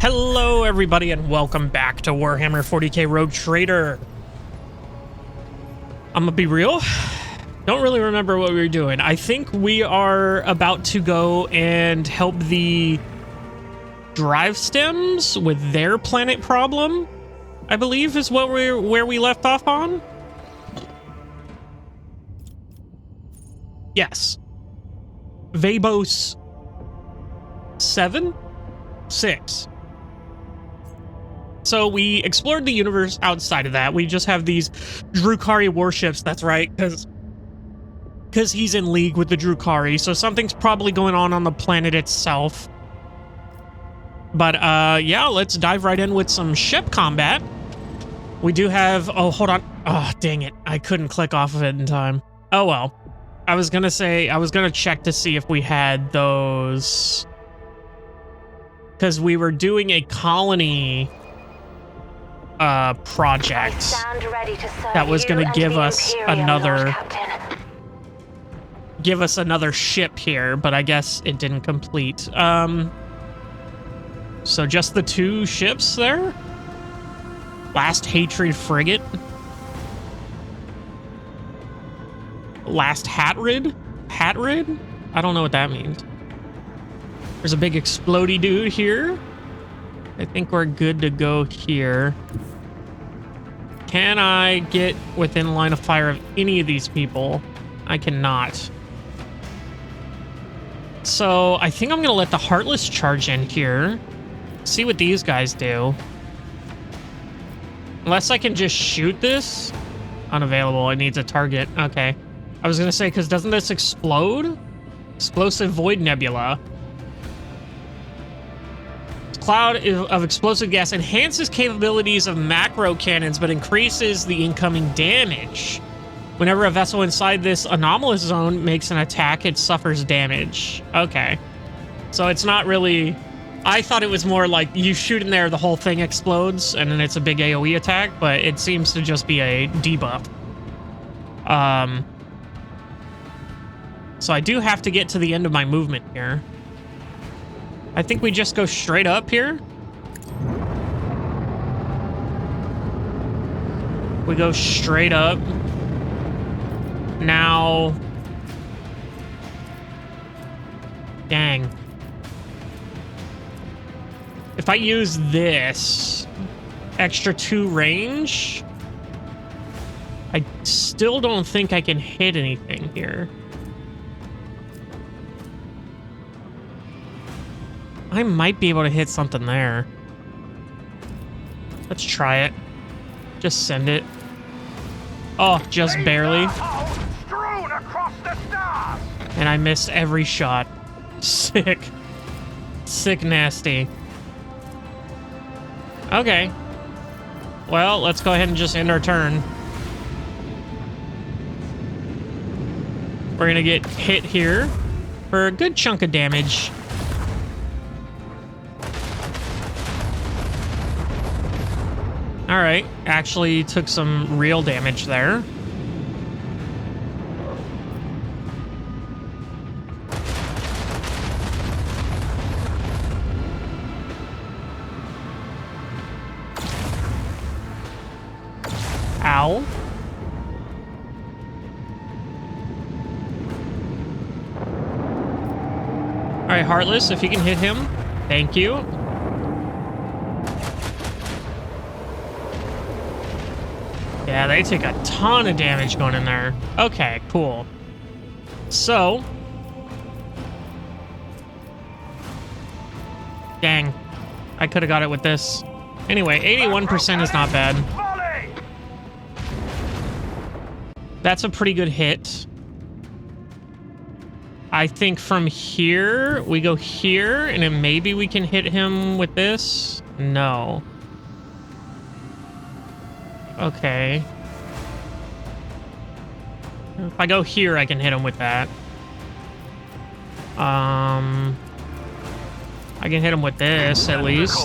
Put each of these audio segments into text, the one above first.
Hello everybody and welcome back to Warhammer 40K Rogue Trader. I'm gonna be real, don't really remember what we were doing. I think we are about to go and help the drive stems with their planet problem, I believe is what where we left off on. Yes. Vabos 6. So we explored the universe outside of that. We just have these Drukhari warships. That's right, because he's in league with the Drukhari. So something's probably going on the planet itself. But yeah, let's dive right in with some ship combat. We do have... Oh, hold on. Oh, dang it. I couldn't click off of it in time. Oh, well. I was going to say... I was going to check to see if we had those... Because we were doing a colony... project that was going to give us another ship here, but I guess it didn't complete. So just the 2 ships there? Last Hatred frigate. Last Hatrid? Hatrid? I don't know what that means. There's a big explodey dude here. I think we're good to go here. Can I get within line of fire of any of these people? I cannot. So I think I'm going to let the Heartless charge in here. See what these guys do. Unless I can just shoot this. Unavailable. It needs a target. Okay. I was going to say, because doesn't this explode? Explosive Void Nebula. Cloud of explosive gas enhances capabilities of macro cannons, but increases the incoming damage. Whenever a vessel inside this anomalous zone makes an attack, it suffers damage. Okay. So it's not really... I thought it was more like you shoot in there, the whole thing explodes, and then it's a big AoE attack, but it seems to just be a debuff. So I do have to get to the end of my movement here. I think we just go straight up here. We go straight up. Now... Dang. If I use this extra 2 range, I still don't think I can hit anything here. I might be able to hit something there. Let's try it. Just send it. Oh, just barely. And I missed every shot. Sick. Sick nasty. Okay. Well, let's go ahead and just end our turn. We're gonna get hit here for a good chunk of damage. All right, actually took some real damage there. Ow. All right, Heartless, if you can hit him, thank you. Yeah, they take a ton of damage going in there. Okay, cool. So... Dang. I could have got it with this. Anyway, 81% is not bad. That's a pretty good hit. I think from here, we go here, and then maybe we can hit him with this. No. Okay. If I go here, I can hit him with that. I can hit him with this, at least.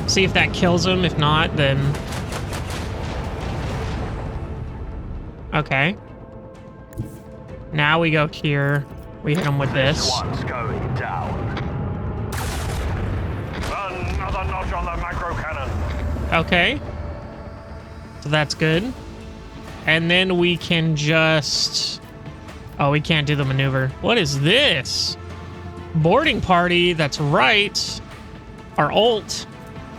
See if that kills him. If not, then... Okay. Now we go here. We hit him with this. One's going down. charge on the macro cannon. Okay. So that's good. And then we can just... Oh, we can't do the maneuver. What is this? Boarding party, that's right. Our ult,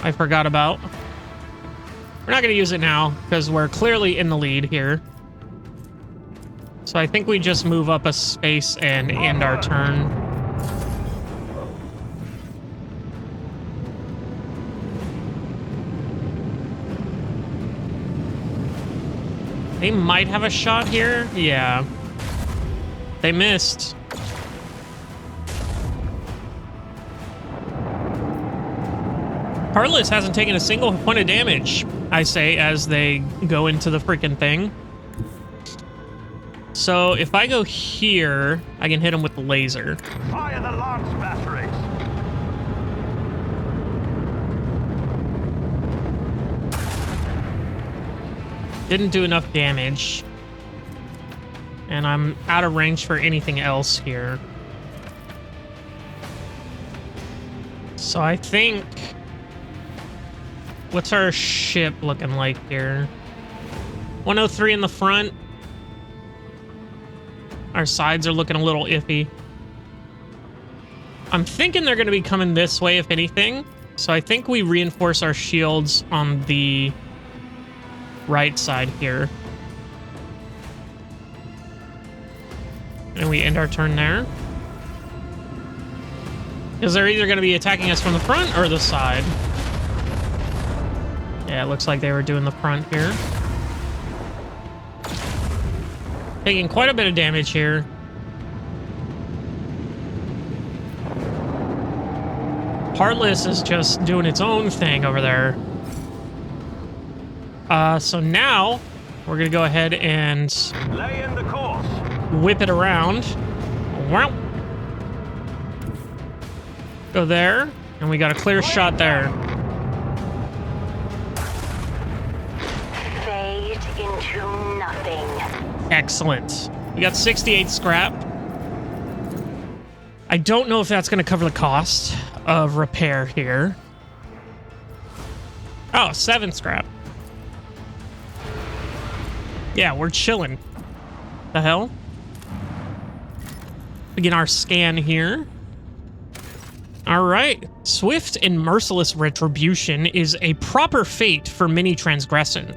I forgot about. We're not going to use it now because we're clearly in the lead here. So I think we just move up a space and end our turn. They might have a shot here. Yeah. They missed. Heartless hasn't taken a single point of damage, I say, as they go into the freaking thing. So if I go here, I can hit him with the laser. Fire the lance batteries. Didn't do enough damage. And I'm out of range for anything else here. So I think... What's our ship looking like here? 103 in the front. Our sides are looking a little iffy. I'm thinking they're going to be coming this way, if anything. So I think we reinforce our shields on the right side here. And we end our turn there. Because they're either going to be attacking us from the front or the side. Yeah, it looks like they were doing the front here. Taking quite a bit of damage here. Heartless is just doing its own thing over there. So now we're going to go ahead and lay in the course. Whip it around. Wow. Go there, and we got a clear shot there. Fade into nothing. Excellent. We got 68 scrap. I don't know if that's going to cover the cost of repair here. Oh, 7 scrap. Yeah, we're chilling. The hell? Begin our scan here. All right. Swift and merciless retribution is a proper fate for many transgressors.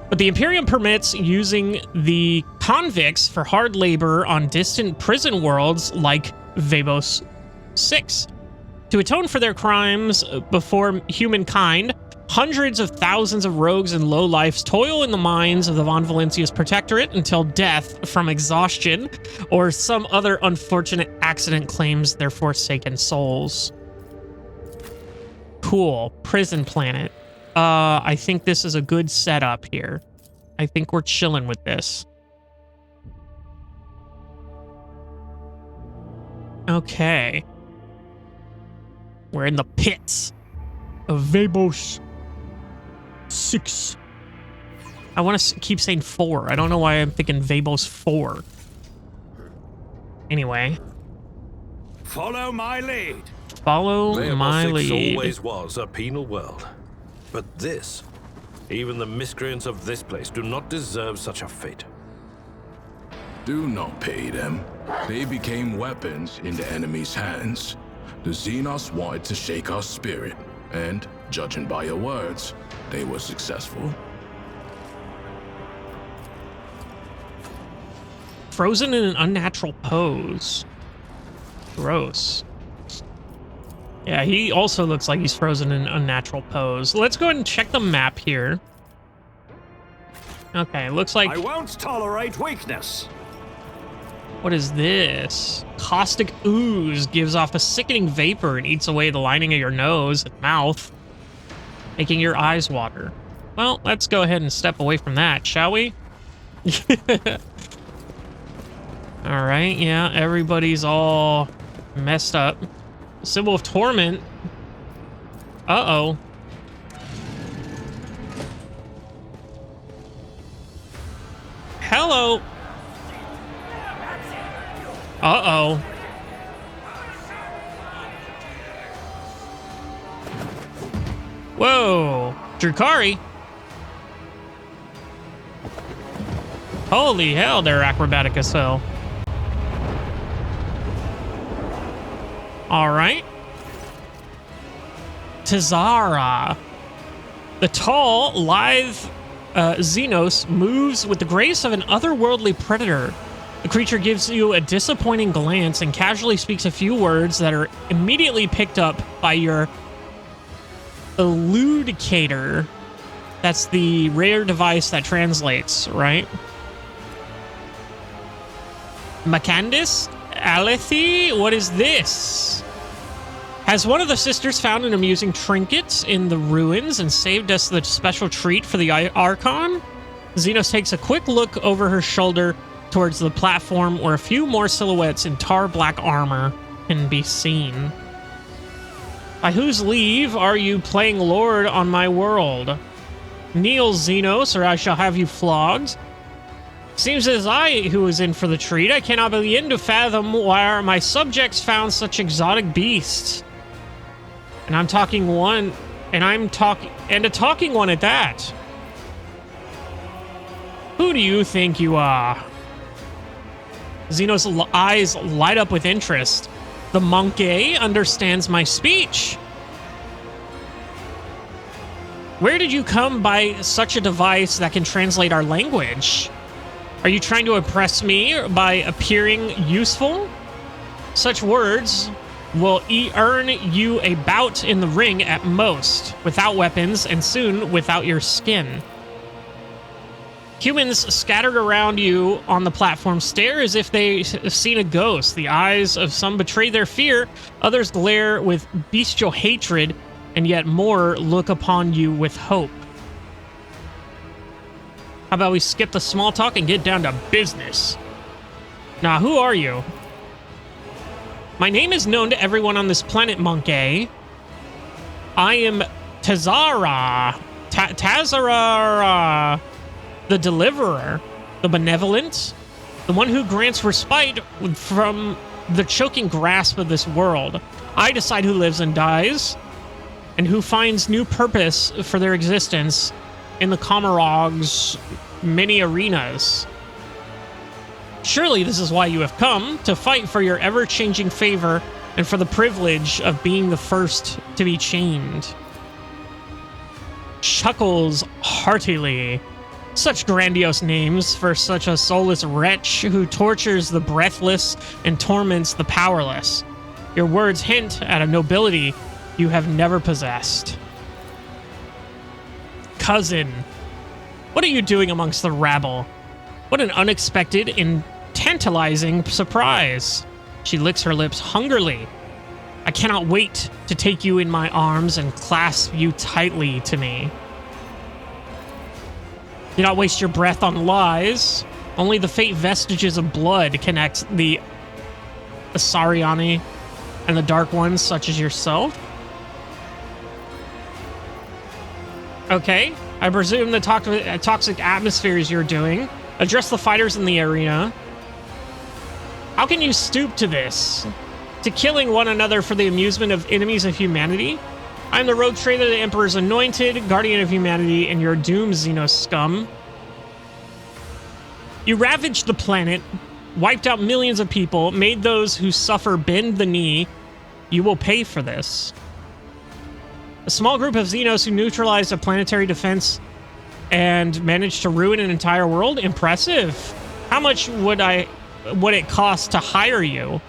But the Imperium permits using the convicts for hard labor on distant prison worlds like Vebos 6. To atone for their crimes before humankind, hundreds of thousands of rogues and lowlifes toil in the mines of the Von Valencia's protectorate until death from exhaustion or some other unfortunate accident claims their forsaken souls. Cool. Prison planet. I think this is a good setup here. I think we're chilling with this. Okay. We're in the pits of Vebos 6. I want to keep saying 4. I don't know why I'm thinking Vebos 4. Anyway. Follow my lead. Follow my lead. Always was a penal world. But this, even the miscreants of this place do not deserve such a fate. Do not pay them. They became weapons in the enemy's hands. The Xenos wanted to shake our spirit, and, judging by your words, they were successful. Frozen in an unnatural pose. Gross. Yeah, he also looks like he's frozen in an unnatural pose. Let's go ahead and check the map here. Okay, looks like... I won't tolerate weakness. What is this? Caustic ooze gives off a sickening vapor and eats away the lining of your nose and mouth, making your eyes water. Well, let's go ahead and step away from that, shall we? All right, yeah, everybody's all messed up. Symbol of torment. Uh-oh. Hello. Uh-oh. Whoa, Drukhari. Holy hell, they're acrobatic as hell. All right. Tazara. The tall, lithe Xenos moves with the grace of an otherworldly predator. The creature gives you a disappointing glance and casually speaks a few words that are immediately picked up by your eludicator. That's the rare device that translates, right? Macandis? Alethi? What is this? Has one of the sisters found an amusing trinket in the ruins and saved us the special treat for the Archon? Xenos takes a quick look over her shoulder towards the platform where a few more silhouettes in tar black armor can be seen. By whose leave are you playing Lord on my world? Kneel, Xenos, or I shall have you flogged. Seems as I who was in for the treat. I cannot begin to fathom why my subjects found such exotic beasts. And I'm talking one, and a talking one at that. Who do you think you are? Xenos' eyes light up with interest. The monkey understands my speech. Where did you come by such a device that can translate our language? Are you trying to impress me by appearing useful? Such words will earn you a bout in the ring at most, without weapons and soon without your skin. Humans scattered around you on the platform stare as if they've seen a ghost. The eyes of some betray their fear, others glare with bestial hatred, and yet more look upon you with hope. How about we skip the small talk and get down to business? Now, who are you? My name is known to everyone on this planet, Monkey. I am Tazara. Tazara, the Deliverer, the Benevolent, the one who grants respite from the choking grasp of this world. I decide who lives and dies, and who finds new purpose for their existence in the Comarog's many arenas. Surely this is why you have come, to fight for your ever-changing favor and for the privilege of being the first to be chained. Chuckles heartily. Such grandiose names for such a soulless wretch who tortures the breathless and torments the powerless. Your words hint at a nobility you have never possessed. Cousin, what are you doing amongst the rabble? What an unexpected and tantalizing surprise. She licks her lips hungrily. I cannot wait to take you in my arms and clasp you tightly to me. Do not waste your breath on lies. Only the faint vestiges of blood connect the Asariani and the Dark Ones such as yourself. Okay, I presume the toxic atmospheres you're doing. Address the fighters in the arena. How can you stoop to this? To killing one another for the amusement of enemies of humanity? I'm the rogue trader, the Emperor's anointed, guardian of humanity, and you're doomed, Xenos scum. You ravaged the planet, wiped out millions of people, made those who suffer bend the knee. You will pay for this. A small group of Xenos who neutralized a planetary defense and managed to ruin an entire world? Impressive. How much would it cost to hire you?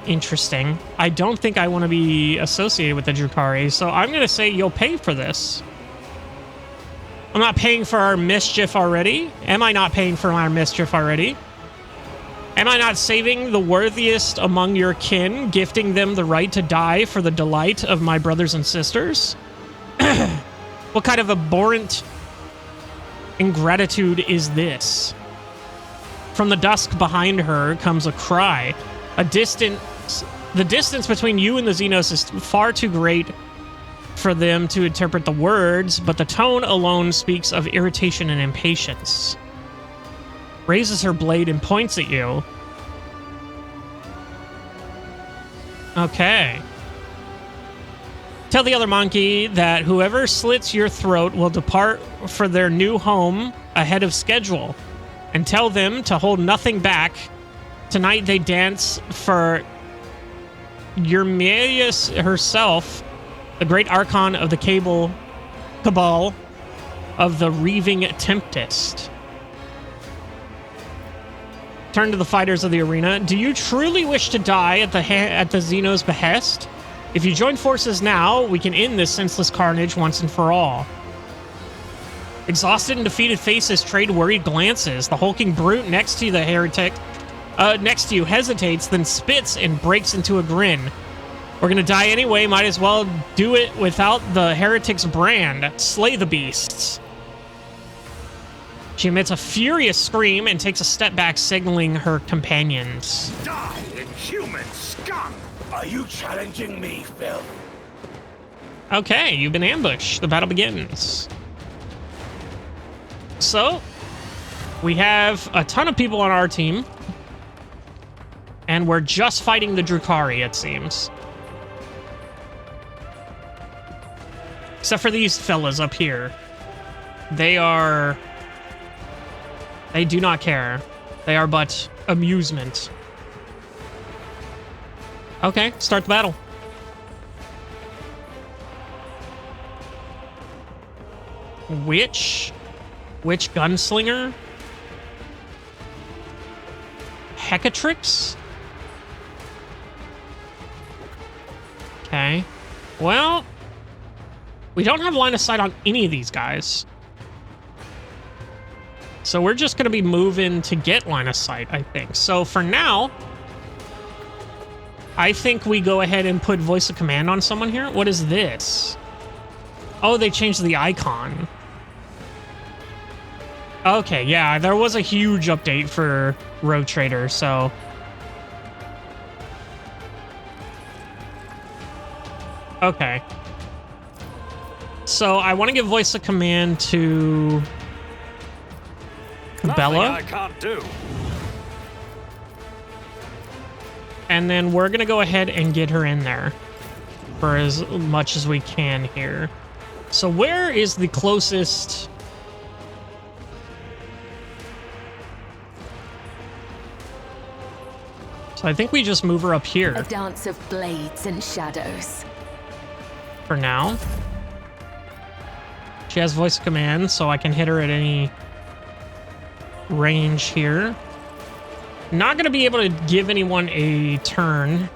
Interesting. I don't think I want to be associated with the Drukhari, so I'm going to say you'll pay for this. I'm not paying for our mischief already. Am I not paying for our mischief already? Am I not saving the worthiest among your kin, gifting them the right to die for the delight of my brothers and sisters? What kind of abhorrent ingratitude is this? From the dusk behind her comes a cry. The distance between you and the Xenos is far too great for them to interpret the words, but the tone alone speaks of irritation and impatience. Raises her blade and points at you. Okay. Tell the other monkey that whoever slits your throat will depart for their new home ahead of schedule. And tell them to hold nothing back. Tonight they dance for Eurymachus herself, the great archon of the cabal of the Reaving Tempest. Turn to the fighters of the arena. Do you truly wish to die at the Xeno's behest? If you join forces now, we can end this senseless carnage once and for all. Exhausted and defeated faces trade worried glances. The hulking brute next to the heretic, next to you hesitates, then spits and breaks into a grin. We're gonna die anyway, might as well do it without the heretic's brand. Slay the beasts. She emits a furious scream and takes a step back, signaling her companions. Die, inhuman scum! Are you challenging me, Phil? Okay, you've been ambushed. The battle begins. So, we have a ton of people on our team. And we're just fighting the Drukhari, it seems. Except for these fellas up here. They do not care. They are but amusement. Okay, start the battle. Which gunslinger? Hecatrix? Okay. Well, we don't have line of sight on any of these guys. So we're just going to be moving to get line of sight, I think. So for now, I think we go ahead and put voice of command on someone here. What is this? Oh, they changed the icon. Okay, yeah, there was a huge update for Rogue Trader, so... Okay. So I want to give voice of command to... Bella. I can't do. And then we're going to go ahead and get her in there for as much as we can here. So where is the closest... So I think we just move her up here. A dance of blades and shadows. For now. She has voice of command, so I can hit her at any range here. Not going to be able to give anyone a turn,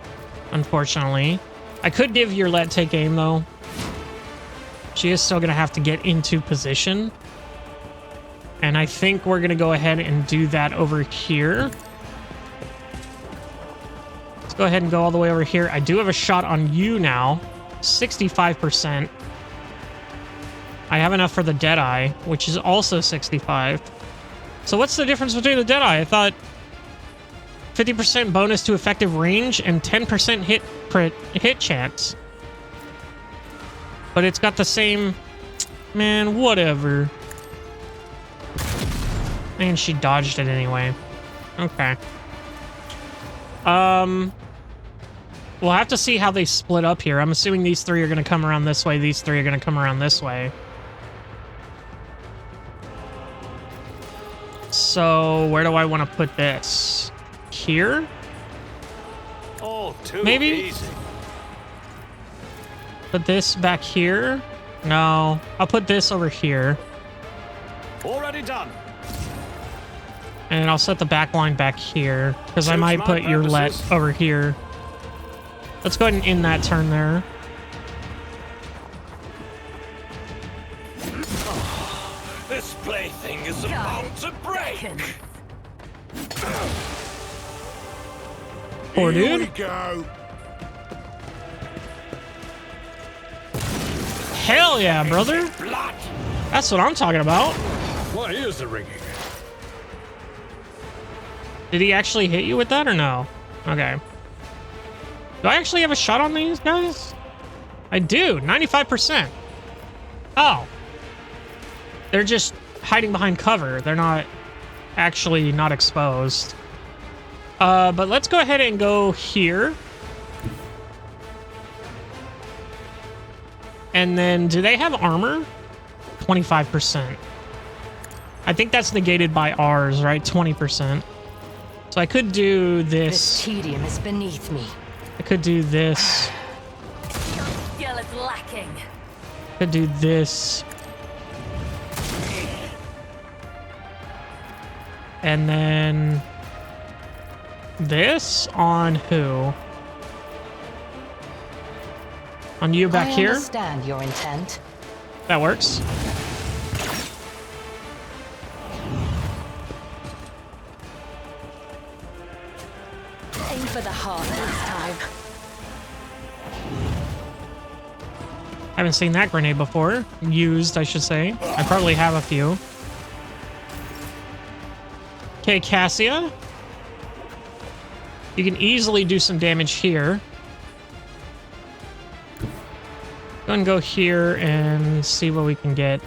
unfortunately. I could give your let take aim, though. She is still going to have to get into position. And I think we're going to go ahead and do that over here. Let's go ahead and go all the way over here. I do have a shot on you now. 65%. I have enough for the Deadeye, which is also 65. So what's the difference between the Deadeye? I thought 50% bonus to effective range and 10% hit chance. But it's got the same... Man, whatever. And she dodged it anyway. Okay. We'll have to see how they split up here. I'm assuming these three are going to come around this way. These three are going to come around this way. So, where do I want to put this? Here? Oh, too Maybe? easy. Put this back here? No. I'll put this over here. Already done. And I'll set the back line back here. Because I Suits might my put your let purposes. over here. Let's go ahead and end that turn there. This plaything is about to break. Poor Here dude. we go. Hell yeah, brother. Blood. That's what I'm talking about. My ears are ringing. Did he actually hit you with that or no? Okay. Do I actually have a shot on these guys? I do. 95%. Oh. They're just hiding behind cover. They're not actually not exposed. But let's go ahead and go here. And then, do they have armor? 25%. I think that's negated by ours, right? 20%. So I could do This this. tedium is beneath me. I could do this. Skill is lacking. Could do this. And then this on who? On you back here? I understand your intent. That works. Aim for the heart this time. Haven't seen that grenade before. Used, I should say. I probably have a few. Okay, Cassia. You can easily do some damage here. Go and go here and see what we can get.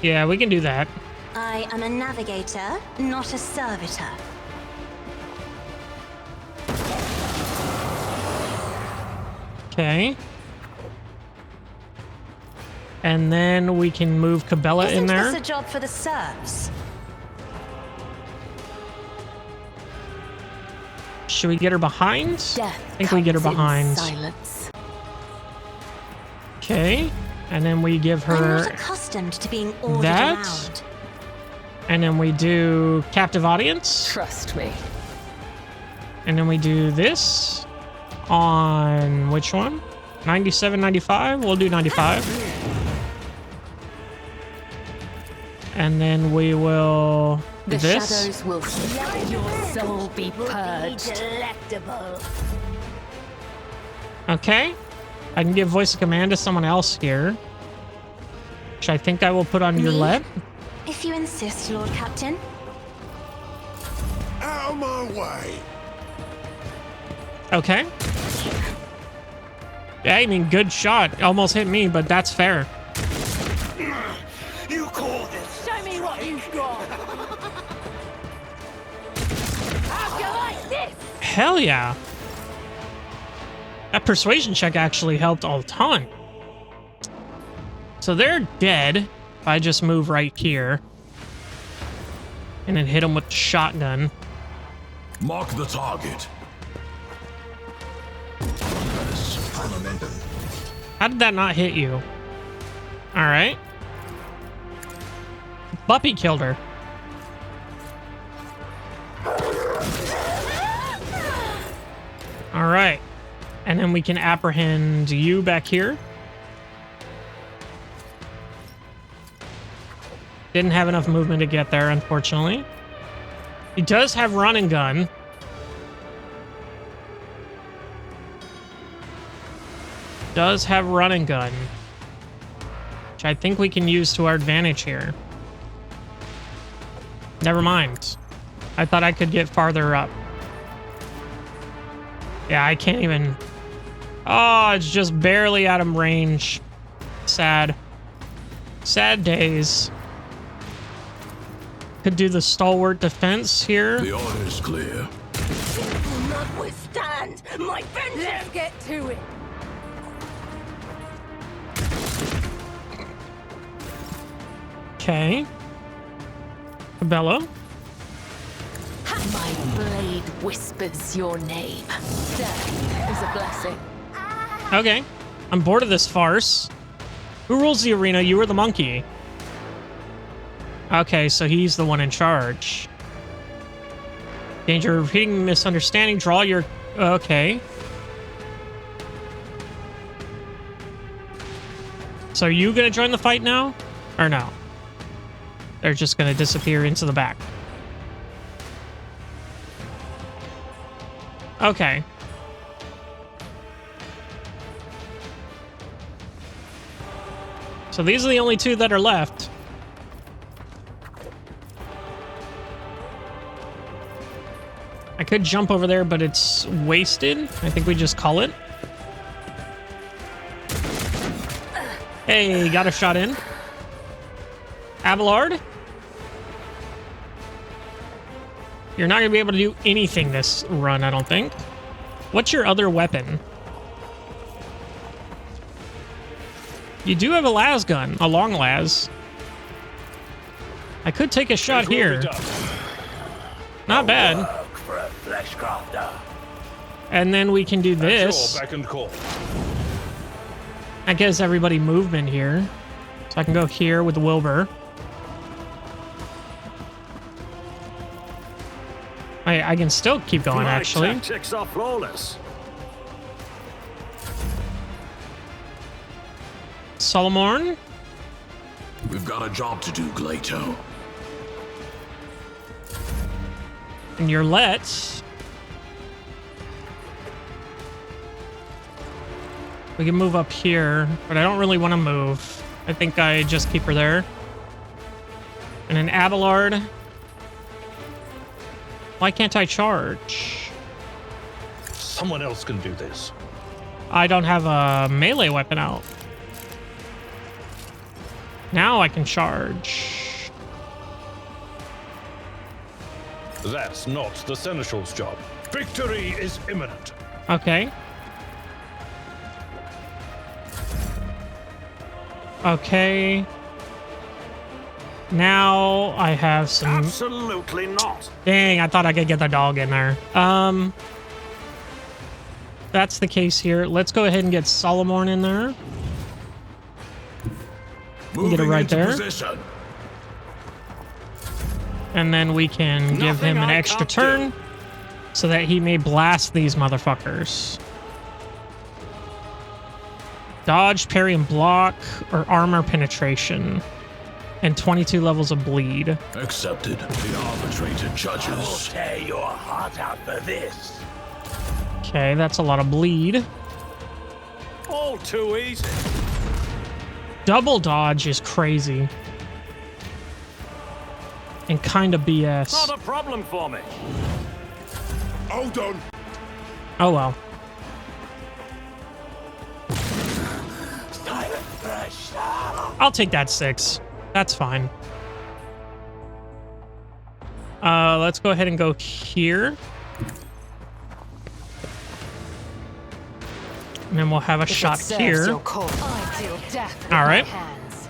Yeah, we can do that. I am a navigator, not a servitor. Okay. And then we can move Cabela in Isn't there. this a job for the serfs? Should we get her behind? Death I think we get her comes in behind. silence. Okay. And then we give I'm her not accustomed to being ordered that. around. And then we do captive audience. Trust me. And then we do this on which one? 97, 95? We'll do 95. And then we will do The this. shadows will let your soul be purged. Delectable. Okay. I can give voice of command to someone else here. Which I think I will put on your Me? left. If you insist, Lord Captain. Out of my way. Okay. Yeah, I mean, good shot. Almost hit me, but that's fair. You call this? Show me what you've got. How'd you like this? Hell yeah. That persuasion check actually helped a ton. So they're dead. If I just move right here. And then hit them with the shotgun. Mark the target. How did that not hit you? Alright. Buppy killed her. Alright. And then we can apprehend you back here. Didn't have enough movement to get there, unfortunately. He does have run and gun. Does have run and gun. Which I think we can use to our advantage here. Never mind. I thought I could get farther up. Yeah, I can't even... Oh, it's just barely out of range. Sad. Sad days. Could do the stalwart defense here. The order is clear. It will not withstand my vengeance. Let's get to it. Okay. Cabela. My blade whispers your name. Death is a blessing. Okay. I'm bored of this farce. Who rules the arena? You or the monkey? Okay, so he's the one in charge. Danger of repeating misunderstanding. Draw your... Okay. So are you going to join the fight now? Or no? They're just going to disappear into the back. Okay. So these are the only two that are left. I could jump over there, but it's wasted. I think we just call it. Hey, got a shot in. Abelard? You're not going to be able to do anything this run, I don't think. What's your other weapon? You do have a las gun, a long las. I could take a shot here. Not bad. Work for a flesh crafter. And then we can do this. Beck and call. That gives everybody movement here. So I can go here with the Wilbur. I can still keep going, actually. Tactics are flawless. Solomon? We've got a job to do, Glato. And your let. We can move up here, but I don't really want to move. I think I just keep her there. And an Abelard. Why can't I charge? Someone else can do this. I don't have a melee weapon out. Now I can charge. That's not the Seneschal's job. Victory is imminent. Okay. Okay. Now I have some... Absolutely not. Dang, I thought I could get the dog in there. That's the case here. Let's go ahead and get Solomon in there. Get it right there. Position. And then we can give him an extra turn so that he may blast these motherfuckers. Dodge, parry, and block, or armor penetration. And 22 levels of bleed. Accepted. The arbitrator I'll judges. tear your heart out for this. Okay, that's a lot of bleed. All too easy. Double dodge is crazy. And kind of BS. Not a problem for me. Hold on. Oh well. I'll take that 6. That's fine. Let's go ahead and go here. And then we'll have a shot here. Your cause, I deal death with All right. my hands.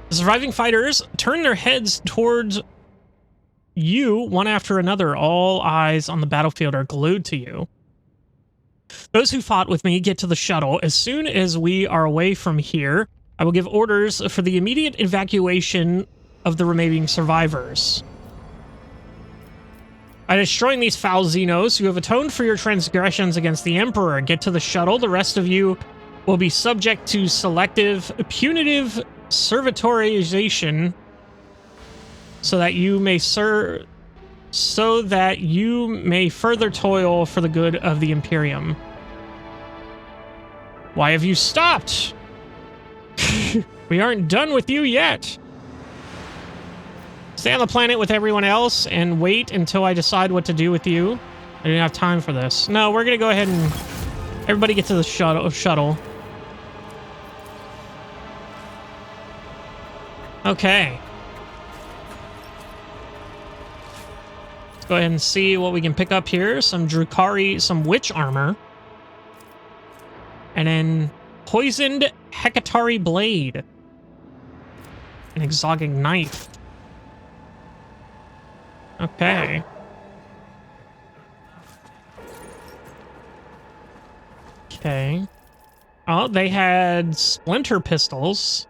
The surviving fighters turn their heads towards you, one after another. All eyes on the battlefield are glued to you. Those who fought with me get to the shuttle. As soon as we are away from here, I will give orders for the immediate evacuation of the remaining survivors. By destroying these foul Xenos, you have atoned for your transgressions against the Emperor. Get to the shuttle. The rest of you will be subject to selective, punitive servitorization so that you may further toil for the good of the Imperium. Why have you stopped? We aren't done with you yet. Stay on the planet with everyone else and wait until I decide what to do with you. I didn't have time for this. No, we're gonna go ahead and everybody get to the shuttle. Okay. Let's go ahead and see what we can pick up here. Some Drukhari, some witch armor. And then poisoned Hecatari blade. An exotic knife. Okay. Okay. Oh, they had splinter pistols.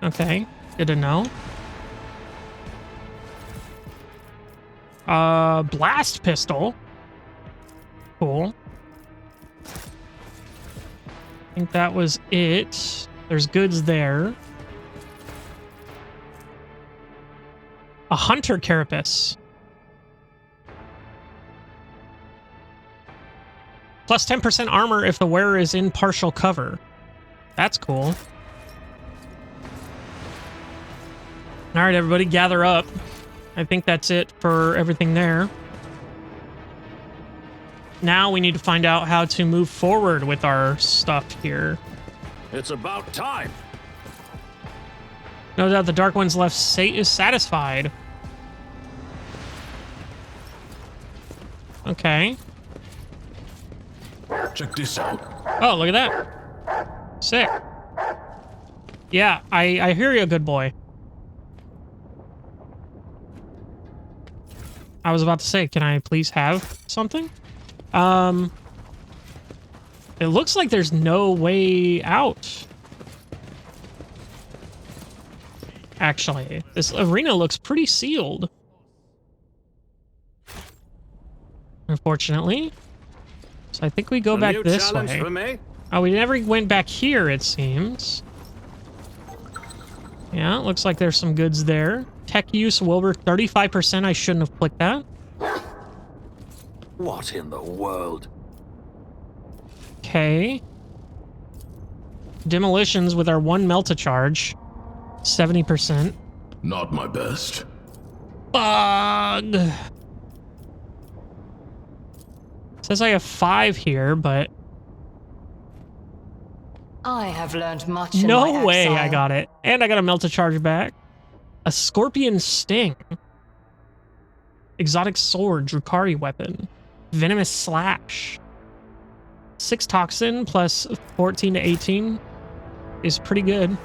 Okay, good to know. Blast pistol. Cool. I think that was it. There's goods there. A hunter carapace. Plus 10% armor if the wearer is in partial cover. That's cool. All right, everybody, gather up. I think that's it for everything there. Now we need to find out how to move forward with our stuff here. It's about time. No doubt the Dark One's left is satisfied. Check this out. Oh, look at that. Sick. Yeah, I hear you, good boy. I was about to say, can I please have something? It looks like there's no way out. Actually, this arena looks pretty sealed. Unfortunately. So I think we go back this way. For me? Oh, we never went back here, it seems. Yeah, looks like there's some goods there. Tech use, Wilbur, 35%. I shouldn't have clicked that. What in the world? Okay. Demolitions with our 1 melt-a-charge. 70%. Not my best. Bug! Says I have 5 here, but... I have learned much in my No way exile. I got it. And I got a melt-a-charge back. A scorpion sting. Exotic sword, Drukhari weapon. Venomous slash. 6 toxin plus 14 to 18 is pretty good.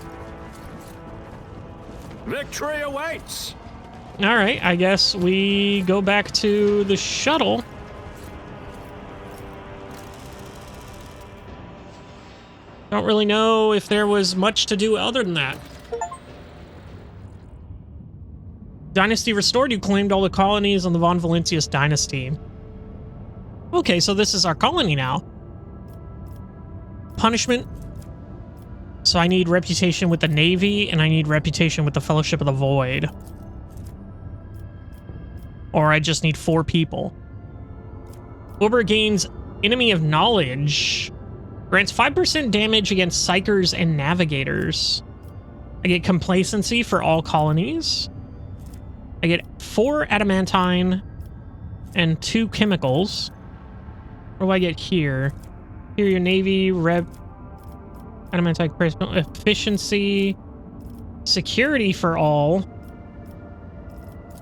Victory awaits! Alright, I guess we go back to the shuttle. Don't really know if there was much to do other than that. Dynasty restored. You claimed all the colonies on the Von Valentius dynasty. Okay, so this is our colony now. Punishment. So I need reputation with the Navy, and I need reputation with the Fellowship of the Void. Or I just need 4 people. Wilbur gains Enemy of Knowledge. Grants 5% damage against Psychers and Navigators. I get Complacency for all colonies. I get 4 Adamantine and 2 Chemicals. What do I get here? Here, your Navy, Adamantine Efficiency, Security for all.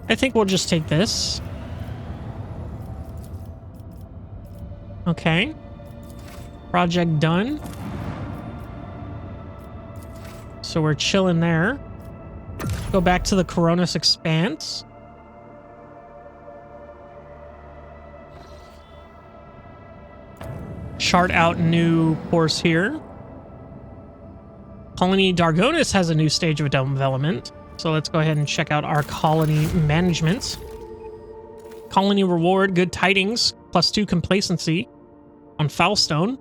I think we'll just take this. Okay. Project done. So we're chilling there. Go back to the Coronis Expanse. Chart out new course here. Colony Dargonis has a new stage of development. So let's go ahead and check out our colony management. Colony reward, good tidings, +2 complacency on Foulstone,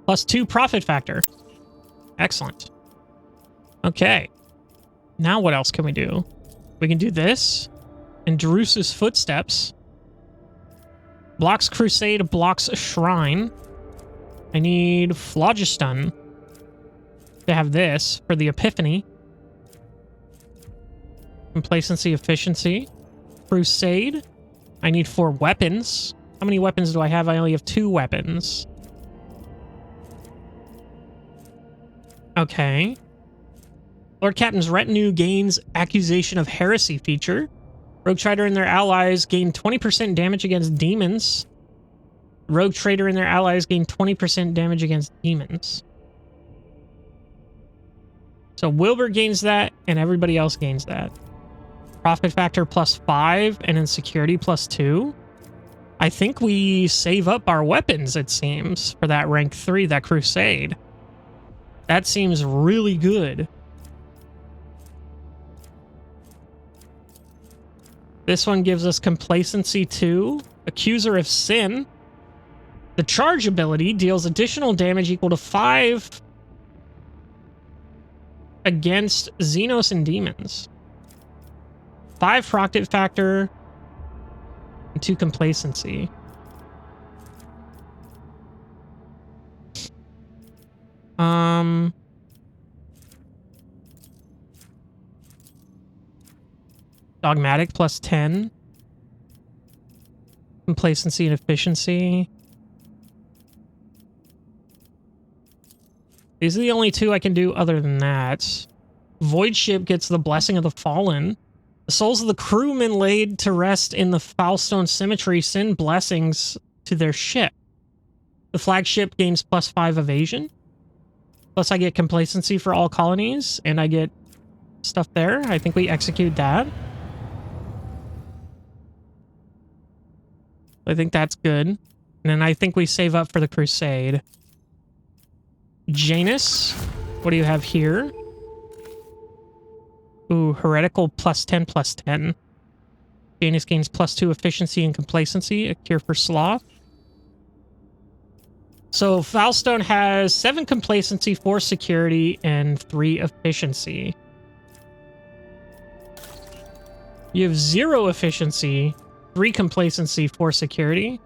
+2 profit factor. Excellent. Okay. Now what else can we do? We can do this. And Drusus Footsteps. Blocks Crusade, blocks Shrine. I need Phlogiston to have this for the Epiphany. Complacency, efficiency. Crusade. I need 4 weapons. How many weapons do I have? I only have 2 weapons. Okay. Lord Captain's Retinue gains Accusation of Heresy feature. Rogue Trader and their allies gain 20% damage against demons. Rogue Trader and their allies gain 20% damage against demons. So Wilbur gains that, and everybody else gains that. Profit factor +5, and then security +2. I think we save up our weapons, it seems, for that rank 3, that Crusade. That seems really good. This one gives us Complacency 2, Accuser of Sin. The charge ability deals additional damage equal to 5 against Xenos and demons. 5 profit factor and 2 complacency. Dogmatic +10. Complacency and efficiency. These are the only 2 I can do other than that. Void Ship gets the Blessing of the Fallen. The souls of the crewmen laid to rest in the Foulstone Cemetery send blessings to their ship. The flagship gains +5 evasion. Plus I get complacency for all colonies, and I get stuff there. I think we execute that. I think that's good. And then I think we save up for the crusade. Janus, what do you have here? Ooh, heretical +10/+10. Janus gains +2 efficiency and complacency, a cure for sloth. So Foulstone has 7 complacency, 4 security, and 3 efficiency. You have 0 efficiency, 3 complacency, 4 security,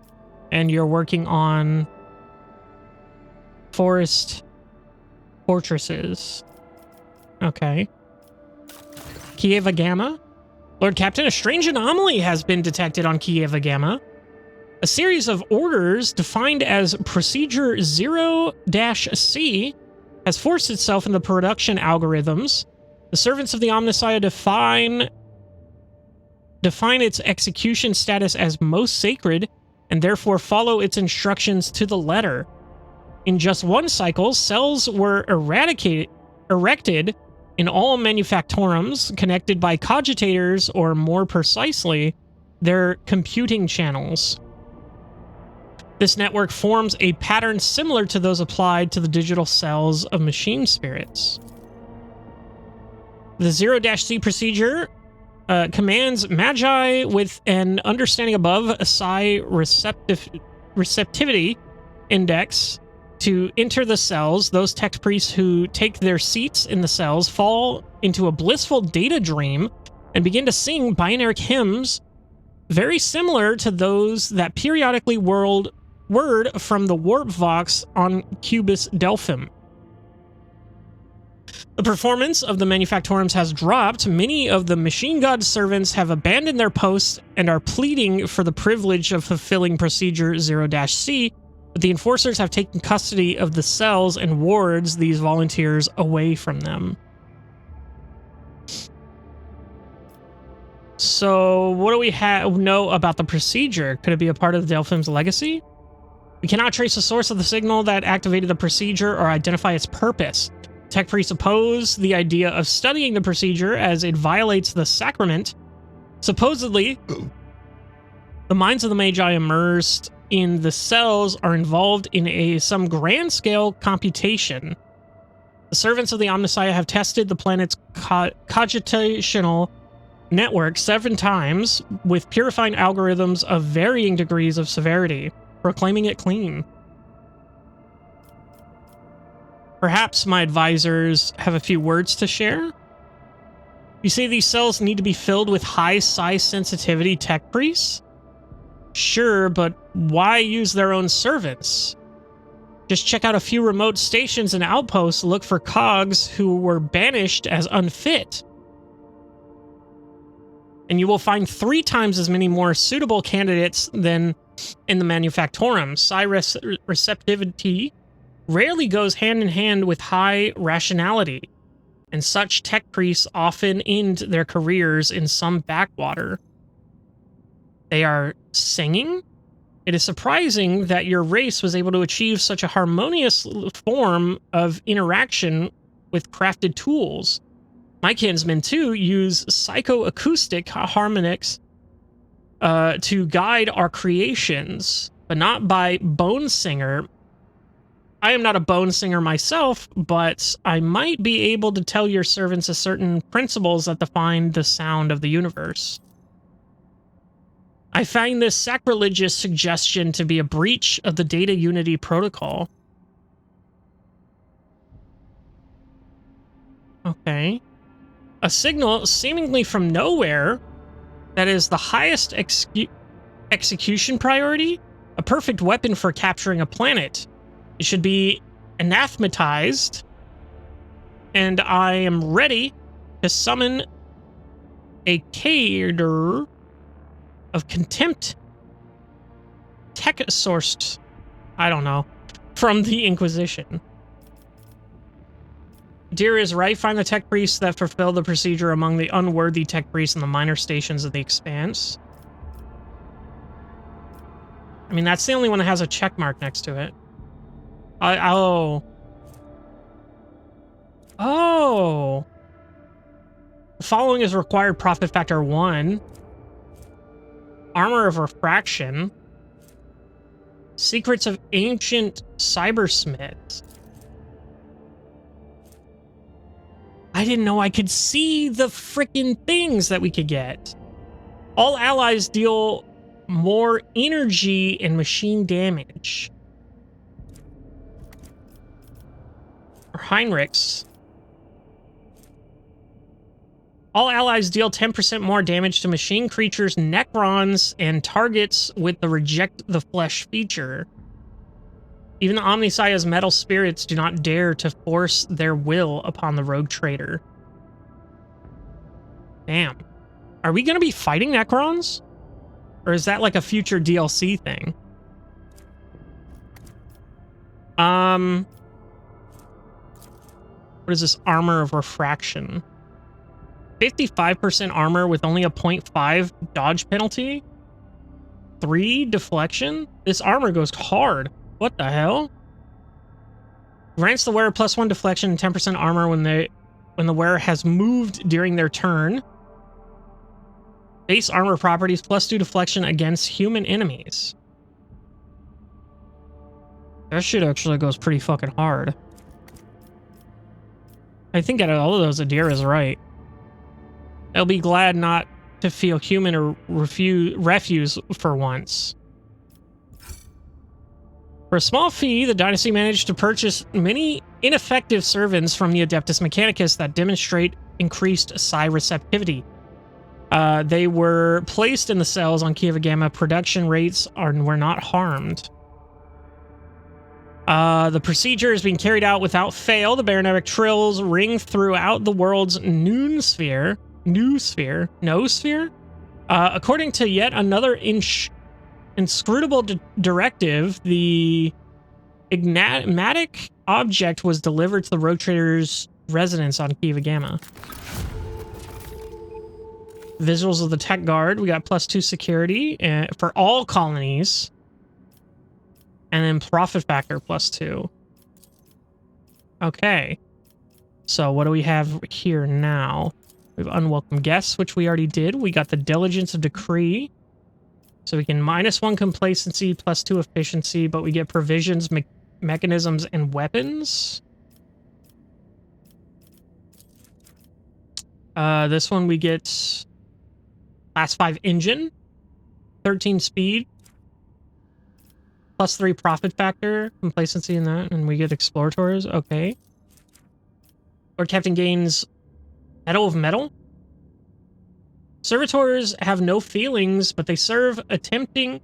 and you're working on forest fortresses. Okay. Kieva Gamma. Lord Captain, a strange anomaly has been detected on Kieva Gamma. A series of orders defined as Procedure 0-C has forced itself into production algorithms. The servants of the Omnissiah define its execution status as most sacred and therefore follow its instructions to the letter. In just one cycle, cells were erected in all manufactorums connected by cogitators, or more precisely, their computing channels. This network forms a pattern similar to those applied to the digital cells of machine spirits. The 0-C procedure commands Magi with an understanding above a psi receptivity index to enter the cells. Those tech priests who take their seats in the cells fall into a blissful data dream and begin to sing binary hymns very similar to those that periodically word from the warp vox on Cubus Delphim. The performance of the manufactorums has dropped. Many of the machine god servants have abandoned their posts and are pleading for the privilege of fulfilling Procedure 0-C, but the enforcers have taken custody of the cells and wards these volunteers away from them. So, what do we know about the procedure? Could it be a part of the Delphim's legacy? We cannot trace the source of the signal that activated the procedure or identify its purpose. Tech priests oppose the idea of studying the procedure as it violates the sacrament. Supposedly, the minds of the Magi immersed in the cells are involved in some grand-scale computation. The servants of the Omnissiah have tested the planet's cogitational network 7 times with purifying algorithms of varying degrees of severity, proclaiming it clean. Perhaps my advisors have a few words to share. You say these cells need to be filled with high psi sensitivity tech priests? Sure, but why use their own servants? Just check out a few remote stations and outposts, look for cogs who were banished as unfit. And you will find 3 times as many more suitable candidates than in the manufactorum. Psi receptivity rarely goes hand in hand with high rationality, and such tech priests often end their careers in some backwater. They are singing? It is surprising that your race was able to achieve such a harmonious form of interaction with crafted tools. My kinsmen, too, use psychoacoustic harmonics to guide our creations, but not by bone singer. I am not a bone singer myself, but I might be able to tell your servants a certain principles that define the sound of the universe. I find this sacrilegious suggestion to be a breach of the Data Unity Protocol. Okay. A signal seemingly from nowhere that is the highest execution priority, a perfect weapon for capturing a planet. It should be anathematized, and I am ready to summon a cadre of contempt tech-sourced, I don't know, from the Inquisition. Dear is right, find the tech priests that fulfill the procedure among the unworthy tech priests in the minor stations of the Expanse. I mean, that's the only one that has a check mark next to it. Oh. Oh. The following is required profit factor 1. Armor of Refraction. Secrets of Ancient Cybersmiths. I didn't know I could see the freaking things that we could get. All allies deal more energy and machine damage. Or Heinrichs. All allies deal 10% more damage to machine creatures, Necrons, and targets with the Reject the Flesh feature. Even the Omnissiah's metal spirits do not dare to force their will upon the rogue trader. Damn. Are we going to be fighting Necrons? Or is that like a future DLC thing? What is this? Armor of Refraction. 55% armor with only a 0.5 dodge penalty? 3 deflection? This armor goes hard. What the hell? Grants the wearer +1 deflection and 10% armor when the wearer has moved during their turn. Base armor properties +2 deflection against human enemies. That shit actually goes pretty fucking hard. I think out of all of those, Adira is right. They'll be glad not to feel human or refuse for once. For a small fee, the dynasty managed to purchase many ineffective servants from the Adeptus Mechanicus that demonstrate increased psi receptivity. They were placed in the cells on Kiva Gamma. Production rates were not harmed. The procedure is being carried out without fail. The baronetic trills ring throughout the world's noosphere. According to yet another inscrutable directive, the enigmatic object was delivered to the rogue trader's residence on Kiva Gamma. Visuals of the Tech Guard. We got +2 security for all colonies. And then profit factor +2. Okay. So what do we have here now? We have unwelcome guests, which we already did. We got the diligence of decree. So we can -1 complacency, +2 efficiency, but we get provisions, mechanisms, and weapons. This one we get class 5 engine, 13 speed, +3 profit factor, complacency in that, and we get exploratories. Okay. Lord Captain gains Medal of Metal. Servitors have no feelings, but they serve attempting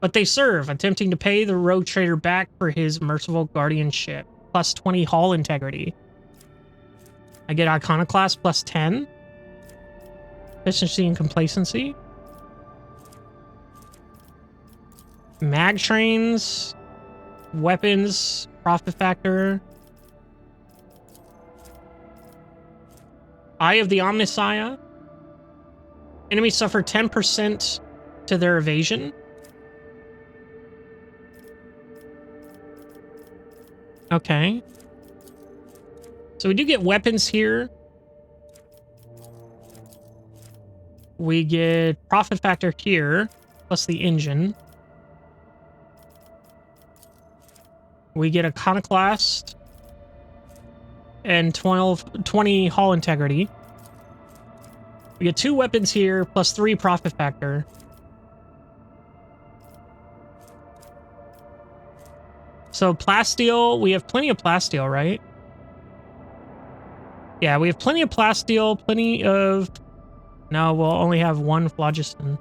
to pay the rogue trader back for his merciful guardianship. +20 hull integrity. I get Iconoclast +10. Efficiency and complacency. Mag trains. Weapons. Profit factor. Eye of the Omnissiah. Enemies suffer 10% to their evasion. Okay. So we do get weapons here. We get profit factor here, plus the engine. We get Iconoclast and 20 hull integrity. We get 2 weapons here, +3 profit factor. So plasteel, we have plenty of plasteel, right? Yeah, we have plenty of plasteel, plenty of... No, we'll only have 1 phlogiston.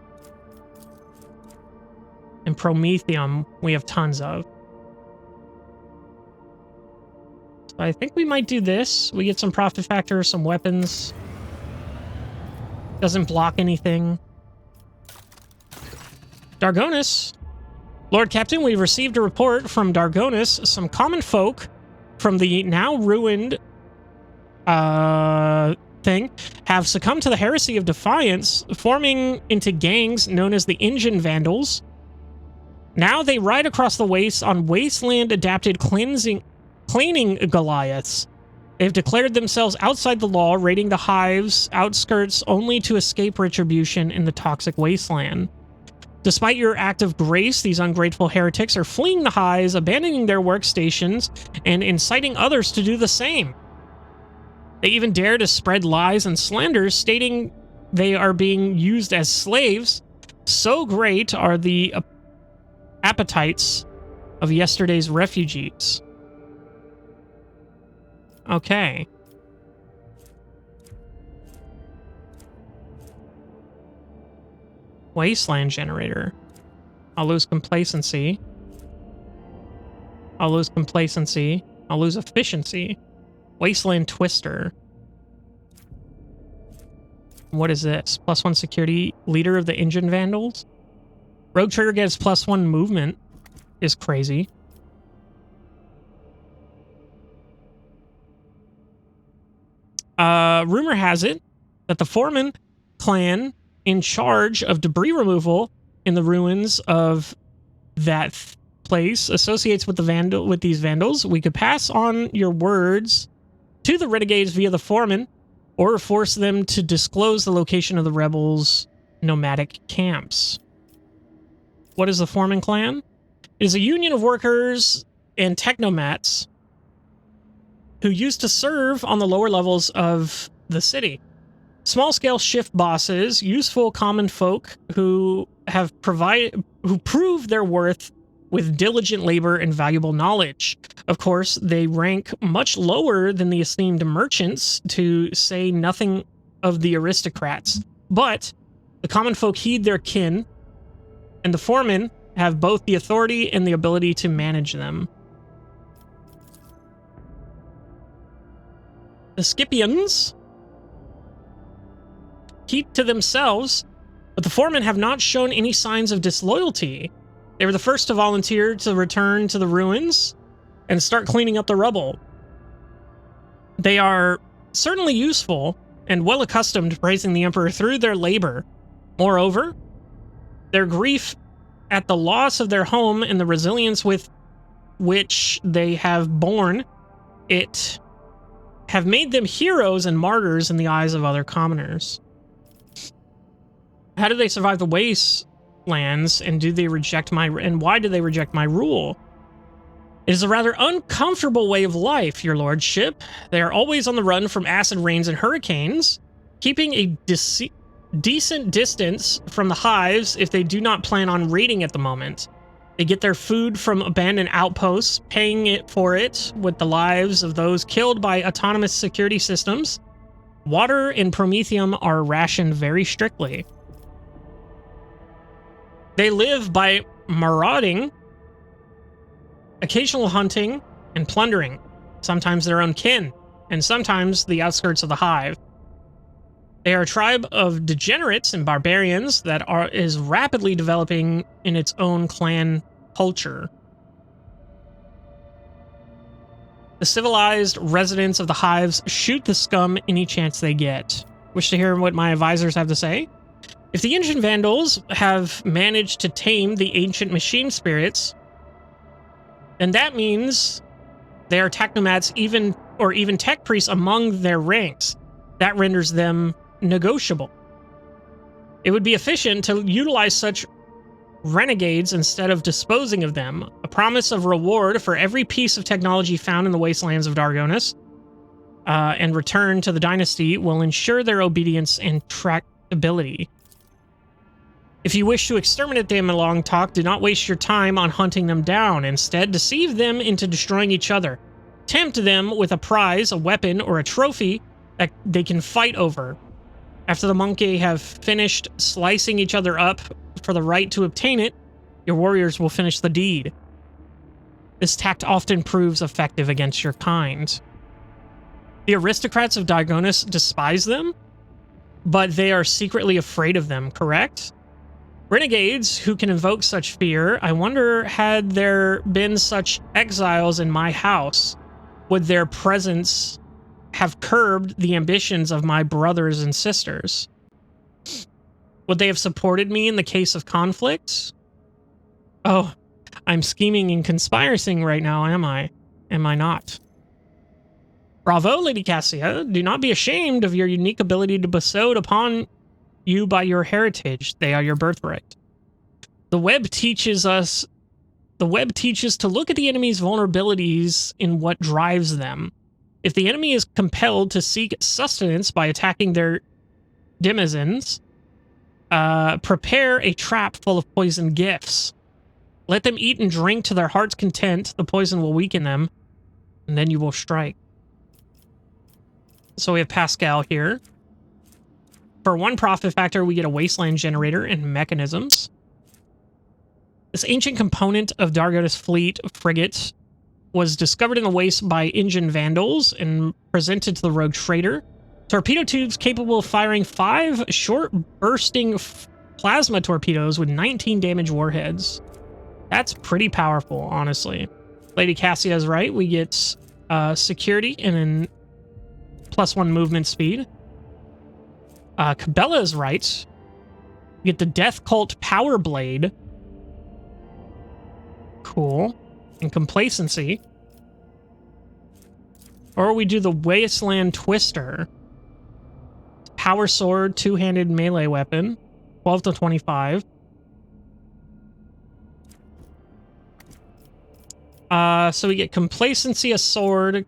And promethium, we have tons of. So I think we might do this. We get some profit factor, some weapons. Doesn't block anything. Dargonis. Lord Captain, we've received a report from Dargonis. Some common folk from the now ruined thing have succumbed to the heresy of defiance, forming into gangs known as the Engine Vandals. Now they ride across the waste on wasteland-adapted cleaning Goliaths. They've declared themselves outside the law, raiding the hive's outskirts only to escape retribution in the toxic wasteland. Despite your act of grace, these ungrateful heretics are fleeing the hives, abandoning their workstations, and inciting others to do the same. They even dare to spread lies and slanders, stating they are being used as slaves. So great are the appetites of yesterday's refugees. Okay. Wasteland generator. I'll lose complacency. I'll lose complacency. I'll lose efficiency. Wasteland twister. What is this? +1 security. Leader of the engine vandals. Rogue trigger gets +1 movement. Is crazy. Rumor has it that the Foreman clan in charge of debris removal in the ruins of that place associates with these vandals. We could pass on your words to the renegades via the Foreman, or force them to disclose the location of the rebels' nomadic camps. What is the Foreman clan? It is a union of workers and technomats who used to serve on the lower levels of the city. Small-scale shift bosses, useful common folk who prove their worth with diligent labor and valuable knowledge. Of course, they rank much lower than the esteemed merchants, to say nothing of the aristocrats. But the common folk heed their kin, and the foremen have both the authority and the ability to manage them. The Scipions keep to themselves, but the foremen have not shown any signs of disloyalty. They were the first to volunteer to return to the ruins and start cleaning up the rubble. They are certainly useful and well accustomed to praising the Emperor through their labor. Moreover, their grief at the loss of their home and the resilience with which they have borne it have made them heroes and martyrs in the eyes of other commoners. How do they survive the wastelands, and why do they reject my rule? It is a rather uncomfortable way of life, your lordship. They are always on the run from acid rains and hurricanes, keeping a decent distance from the hives if they do not plan on raiding at the moment. They get their food from abandoned outposts, paying for it with the lives of those killed by autonomous security systems. Water and promethium are rationed very strictly. They live by marauding, occasional hunting, and plundering, sometimes their own kin, and sometimes the outskirts of the hive. They are a tribe of degenerates and barbarians that is rapidly developing in its own clan culture. The civilized residents of the hives shoot the scum any chance they get. Wish to hear what my advisors have to say? If the ancient vandals have managed to tame the ancient machine spirits, then that means they are technomats, even tech priests among their ranks. That renders them negotiable. It would be efficient to utilize such renegades instead of disposing of them. A promise of reward for every piece of technology found in the wastelands of Dargonis and return to the dynasty will ensure their obedience and tractability. If you wish to exterminate them in long talk, do not waste your time on hunting them down. Instead, deceive them into destroying each other. Tempt them with a prize, a weapon, or a trophy that they can fight over. After the monkey have finished slicing each other up for the right to obtain it, your warriors will finish the deed. This tact often proves effective against your kind. The aristocrats of Dargonis despise them, but they are secretly afraid of them, correct? Renegades who can invoke such fear, I wonder, had there been such exiles in my house, would their presence have curbed the ambitions of my brothers and sisters? Would they have supported me in the case of conflict? Oh, I'm scheming and conspiring right now, am I? Am I not? Bravo, Lady Cassia. Do not be ashamed of your unique ability to bestowed upon you by your heritage. They are your birthright. The web teaches to look at the enemy's vulnerabilities in what drives them. If the enemy is compelled to seek sustenance by attacking their denizens, prepare a trap full of poison gifts. Let them eat and drink to their heart's content. The poison will weaken them, and then you will strike. So we have Pascal here. For 1 profit factor, we get a wasteland generator and mechanisms. This ancient component of Dargoda's fleet frigate was discovered in the waste by engine vandals and presented to the rogue trader. Torpedo tubes capable of firing 5 short bursting plasma torpedoes with 19 damage warheads. That's pretty powerful, honestly. Lady Cassia is right. We get security and then +1 movement speed. Cabela is right. We get the Death Cult Power Blade. Cool. And complacency. Or we do the Wasteland Twister. Power Sword, 2-handed melee weapon. 12 to 25. So we get complacency, a sword,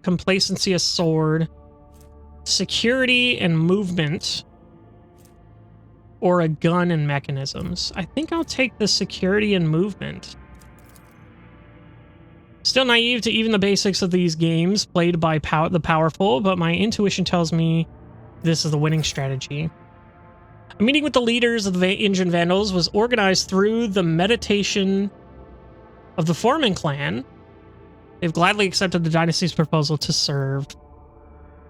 security and movement, or a gun and mechanisms. I think I'll take the security and movement. Still naive to even the basics of these games played by the powerful, but my intuition tells me this is the winning strategy. A meeting with the leaders of the Engine Vandals was organized through the meditation of the Foreman clan. They've gladly accepted the dynasty's proposal to serve.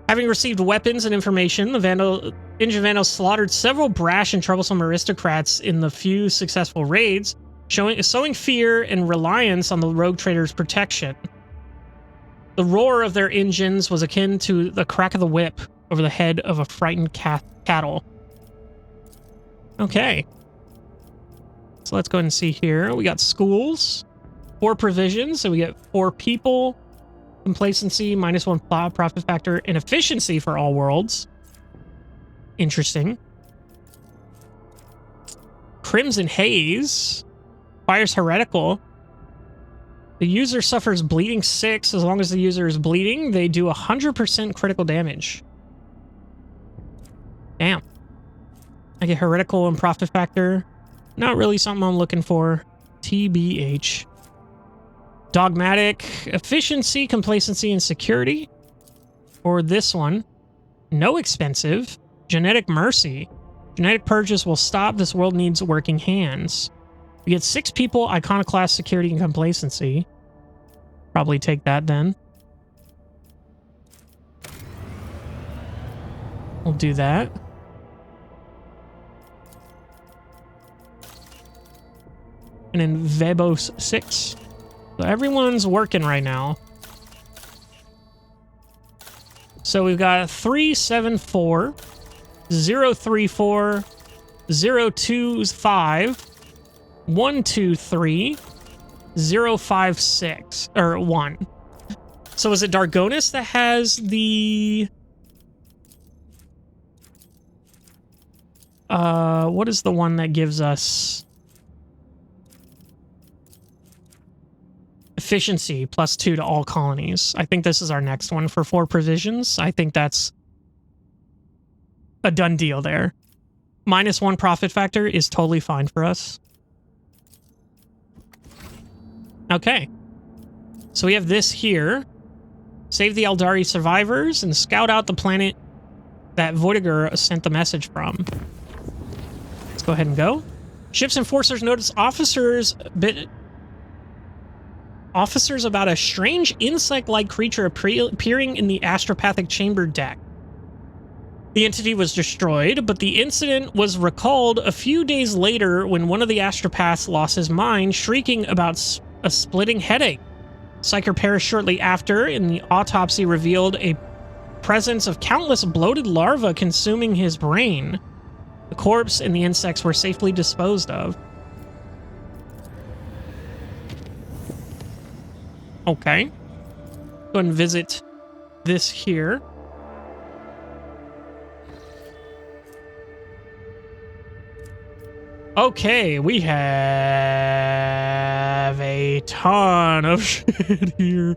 Having received weapons and information, the Engine Vandals slaughtered several brash and troublesome aristocrats in the few successful raids, sowing fear and reliance on the rogue trader's protection. The roar of their engines was akin to the crack of the whip over the head of a frightened cattle. Okay. So let's go ahead and see here. We got schools, 4 provisions, so we get 4 people, complacency, -1 profit factor, and efficiency for all worlds. Interesting. Crimson Haze. Fires heretical. The user suffers bleeding 6. As long as the user is bleeding, they do 100% critical damage. Damn. I get heretical and profit factor. Not really something I'm looking for. TBH. Dogmatic, efficiency, complacency, and security. Or this one. No expensive. Genetic mercy. Genetic purchase will stop. This world needs working hands. We get 6 people, iconoclast, security, and complacency. Probably take that then. We'll do that. And then Vebos 6. So everyone's working right now. So we've got 374, 034, 025, 123, 056, or 1. So is it Dargonis that has the... what is the one that gives us... efficiency +2 to all colonies? I think this is our next one for 4 provisions. I think that's a done deal there. -1 profit factor is totally fine for us. Okay. So we have this here. Save the Eldari survivors and scout out the planet that Voidiger sent the message from. Let's go ahead and go. Ship's enforcers notice officers about a strange insect-like creature appearing in the astropathic chamber deck. The entity was destroyed, but the incident was recalled a few days later when one of the astropaths lost his mind, shrieking about a splitting headache. Psyker perished shortly after, and the autopsy revealed a presence of countless bloated larvae consuming his brain. The corpse and the insects were safely disposed of. Okay. Go and visit this here. Okay, we have a ton of shit here.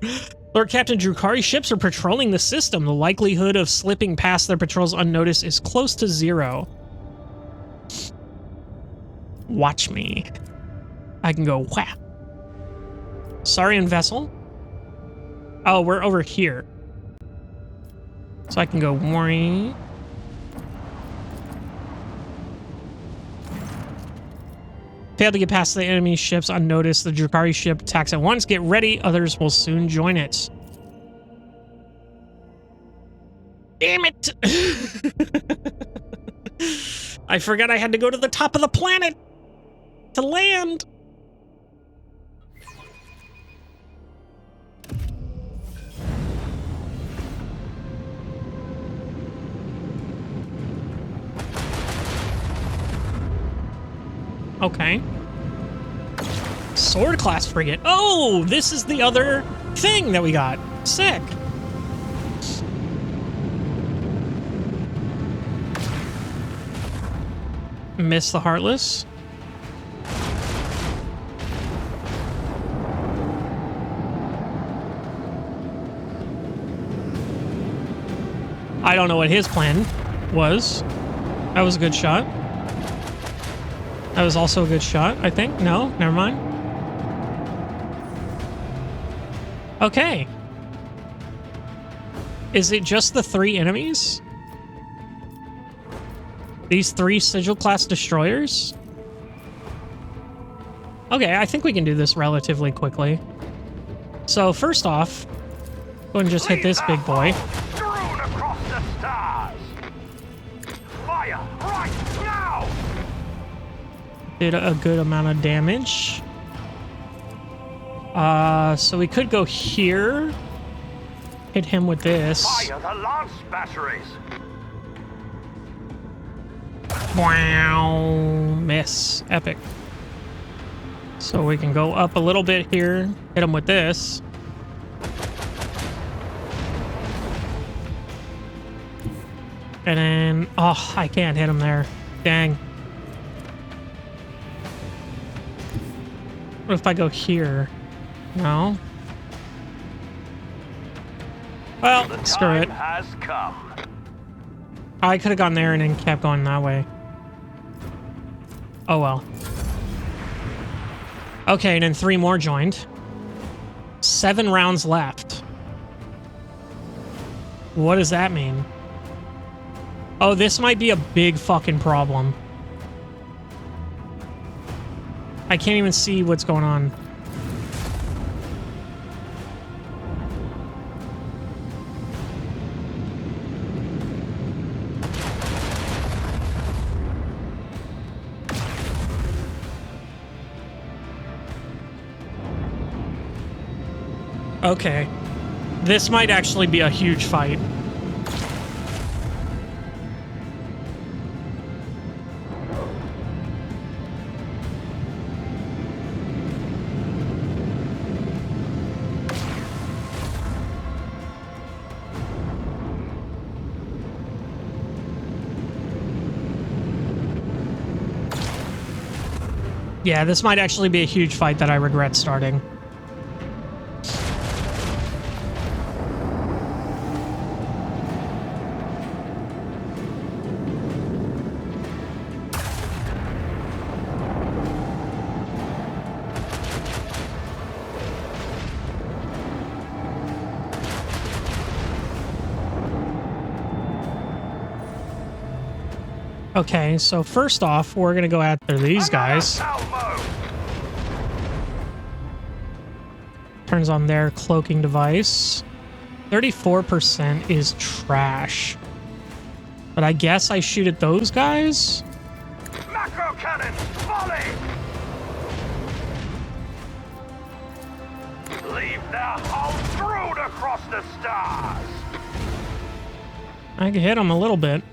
Lord Captain Drukhari ships are patrolling the system. The likelihood of slipping past their patrols unnoticed is close to 0. Watch me. I can go whap. Saurian vessel. Oh, we're over here. So I can go worry. Failed to get past the enemy ships unnoticed. The Drukhari ship attacks at once. Get ready. Others will soon join it. Damn it. I forgot I had to go to the top of the planet to land. Okay. Sword class frigate. Oh, this is the other thing that we got. Sick. Miss the Heartless. I don't know what his plan was. That was a good shot. That was also a good shot, I think. No, never mind. Okay. Is it just the 3 enemies? These 3 sigil class destroyers? Okay, I think we can do this relatively quickly. So first off, go and just hit this big boy. Strewn across the stars. Fire right now. Did a good amount of damage. So we could go here. Hit him with this. Fire the lance batteries. Wow, miss. Epic. So we can go up a little bit here. Hit him with this. And then, oh, I can't hit him there. Dang. What if I go here? No. Well, screw it. Has come. I could have gone there and then kept going that way. Oh well. Okay, and then 3 more joined. 7 rounds left. What does that mean? Oh, this might be a big fucking problem. I can't even see what's going on. Okay. This might actually be a huge fight. Yeah, this might actually be a huge fight that I regret starting. Okay, so first off, we're gonna go after these guys. Turns on their cloaking device. 34% is trash. But I guess I shoot at those guys? Macro cannon, volley! Leave their hull strewn across the stars! I can hit them a little bit.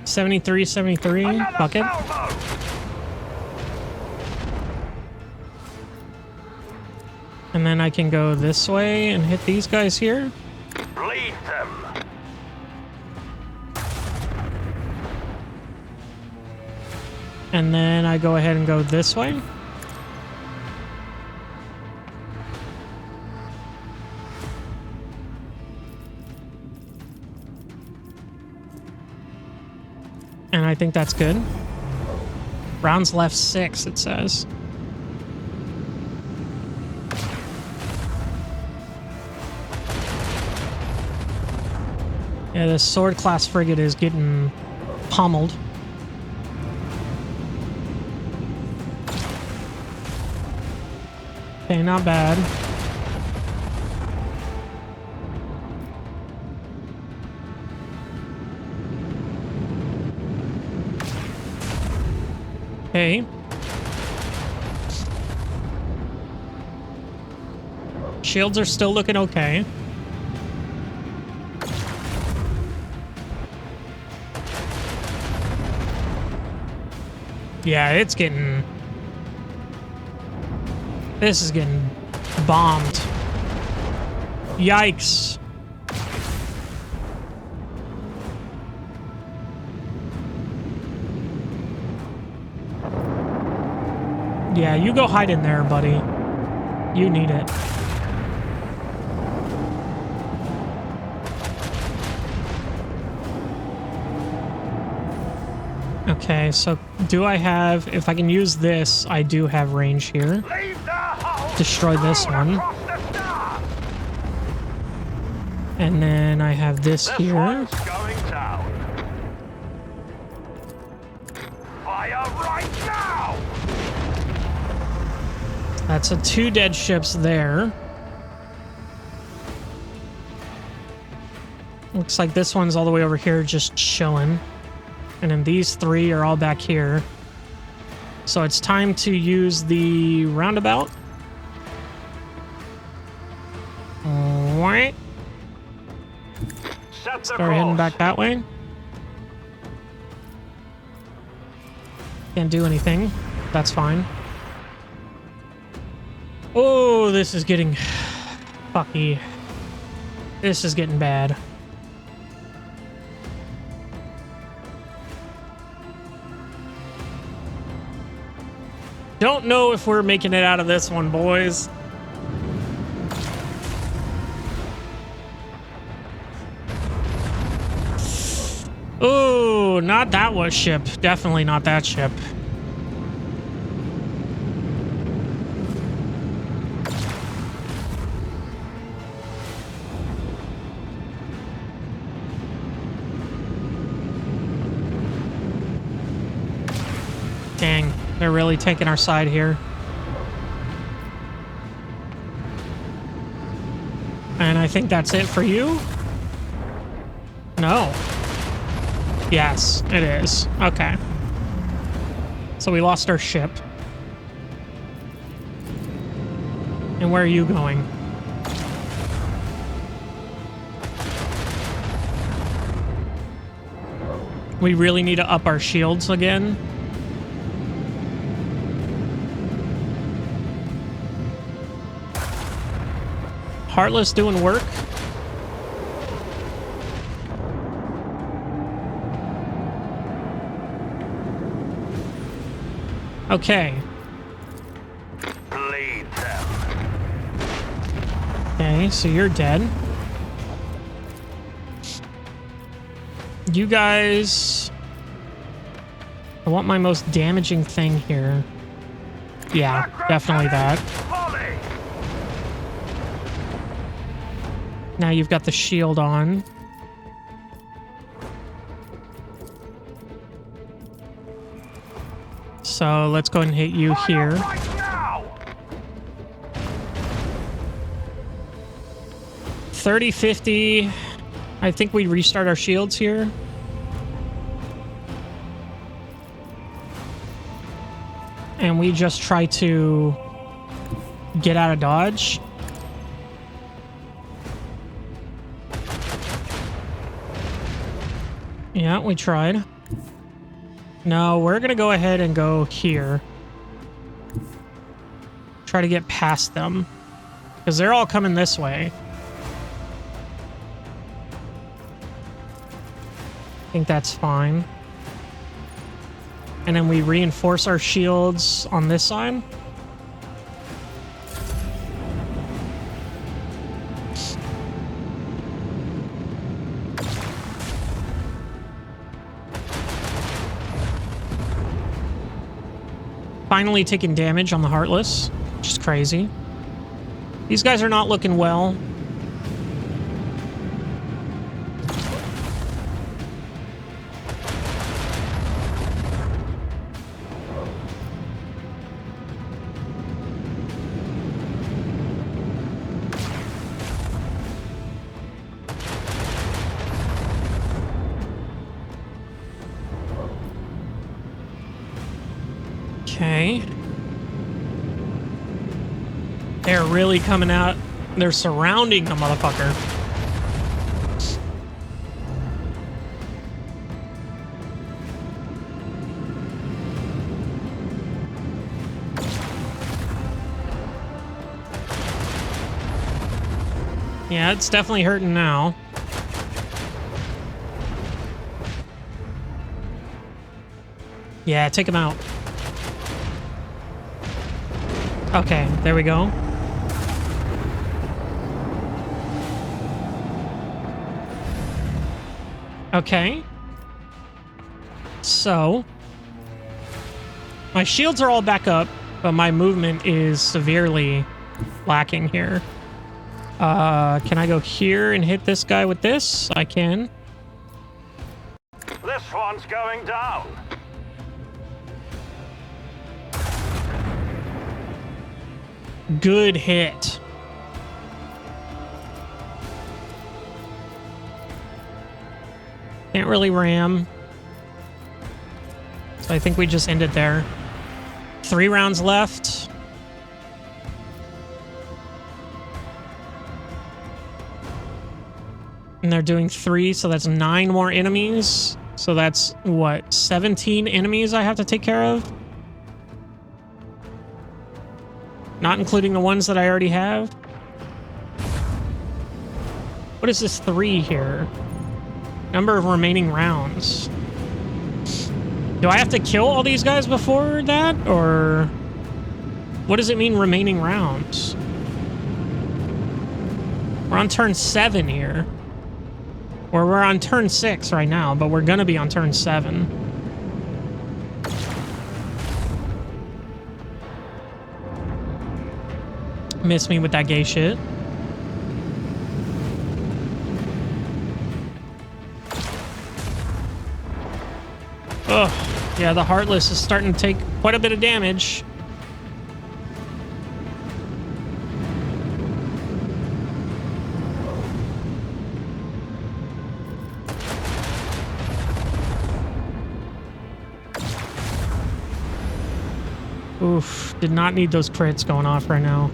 73, 73, bucket. And then I can go this way and hit these guys here. Lead them. And then I go ahead and go this way. And I think that's good. Rounds left 6, it says. Yeah, this sword class frigate is getting pummeled. Okay, not bad. Okay. Shields are still looking okay. Yeah, it's getting... This is getting bombed. Yikes. Yeah, you go hide in there, buddy. You need it. Okay, so do I have... If I can use this, I do have range here. Destroy this one. And then I have this here. Going down. Fire right now. That's a 2 dead ships there. Looks like this one's all the way over here just chilling. And then these 3 are all back here. So it's time to use the roundabout. Alright. Start heading back that way. Can't do anything. That's fine. Oh, this is getting fucky. This is getting bad. Don't know if we're making it out of this one, boys. Oh, not that was ship. Definitely not that ship. Dang, they're really taking our side here. And I think that's it for you? No. Yes, it is. Okay. So we lost our ship. And where are you going? We really need to up our shields again. Heartless doing work. Okay. Bleed them. Okay, so you're dead. You guys... I want my most damaging thing here. Yeah, definitely that. Volley. Now you've got the shield on. So let's go ahead and hit you here. Right now. 30, 50. I think we restart our shields here. And we just try to get out of dodge. Yeah, we tried. No, we're gonna go ahead and go here. Try to get past them. Because they're all coming this way. I think that's fine. And then we reinforce our shields on this side. Finally taking damage on the Heartless, which is crazy. These guys are not looking well. Okay. They're really coming out. They're surrounding the motherfucker. Yeah, it's definitely hurting now. Yeah, take him out. Okay, there we go. Okay. So, my shields are all back up, but my movement is severely lacking here. Can I go here and hit this guy with this? I can. This one's going down. Good hit. Can't really ram. So I think we just end it there. 3 rounds left. And they're doing 3, so that's 9 more enemies. So that's, what, 17 enemies I have to take care of? Not including the ones that I already have. What is this 3 here? Number of remaining rounds. Do I have to kill all these guys before that? Or what does it mean, remaining rounds? We're on turn 7 here. Or we're on turn 6 right now, but we're gonna be on turn 7. Miss me with that gay shit. Ugh. Yeah, the Heartless is starting to take quite a bit of damage. Oof, did not need those crits going off right now.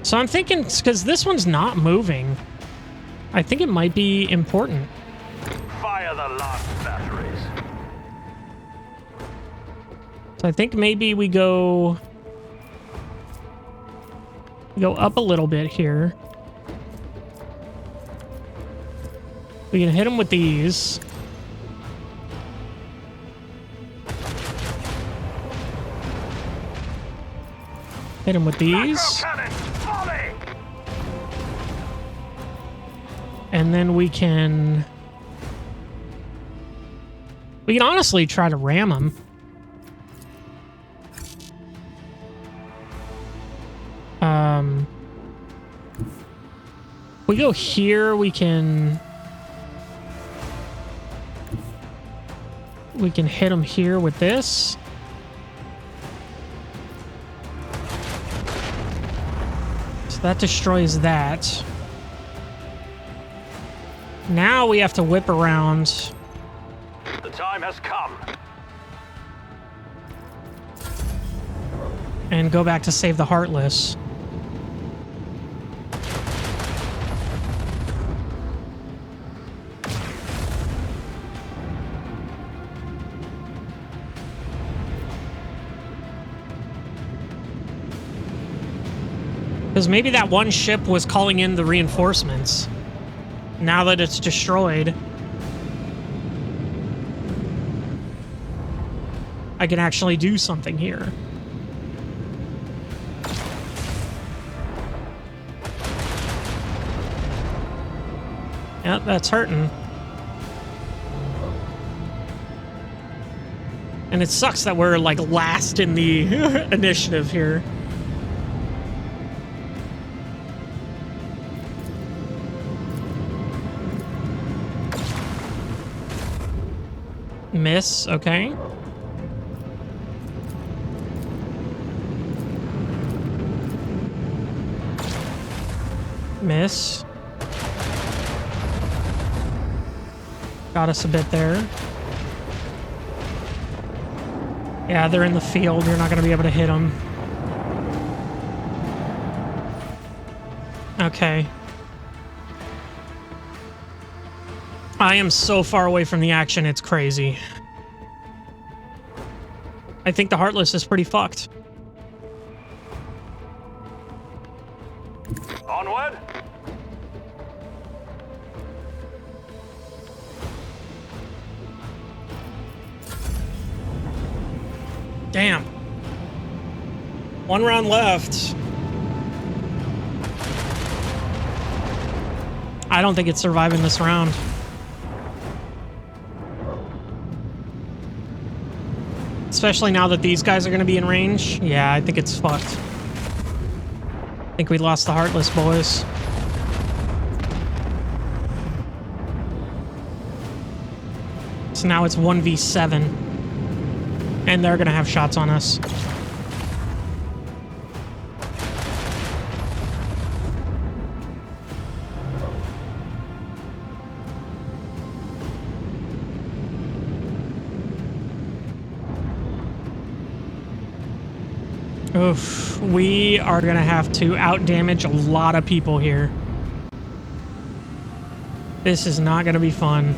So I'm thinking, because this one's not moving, I think it might be important. Fire the last batteries. So I think maybe we go up a little bit here. We can hit him with these. Hit him with these. And then we can honestly try to ram him. We go here, we can hit him here with this. So that destroys that. Now we have to whip around. The time has come. And go back to save the Heartless. Because maybe that one ship was calling in the reinforcements. Now that it's destroyed, I can actually do something here. Yeah, that's hurting. And it sucks that we're like last in the initiative here. Miss, okay. Miss. Got us a bit there. Yeah, they're in the field. You're not going to be able to hit them. Okay. I am so far away from the action, it's crazy. I think the Heartless is pretty fucked. Onward! Damn. One round left. I don't think it's surviving this round. Especially now that these guys are going to be in range. Yeah, I think it's fucked. I think we lost the Heartless, boys. So now it's 1v7. And they're going to have shots on us. Oof, we are going to have to out-damage a lot of people here. This is not going to be fun.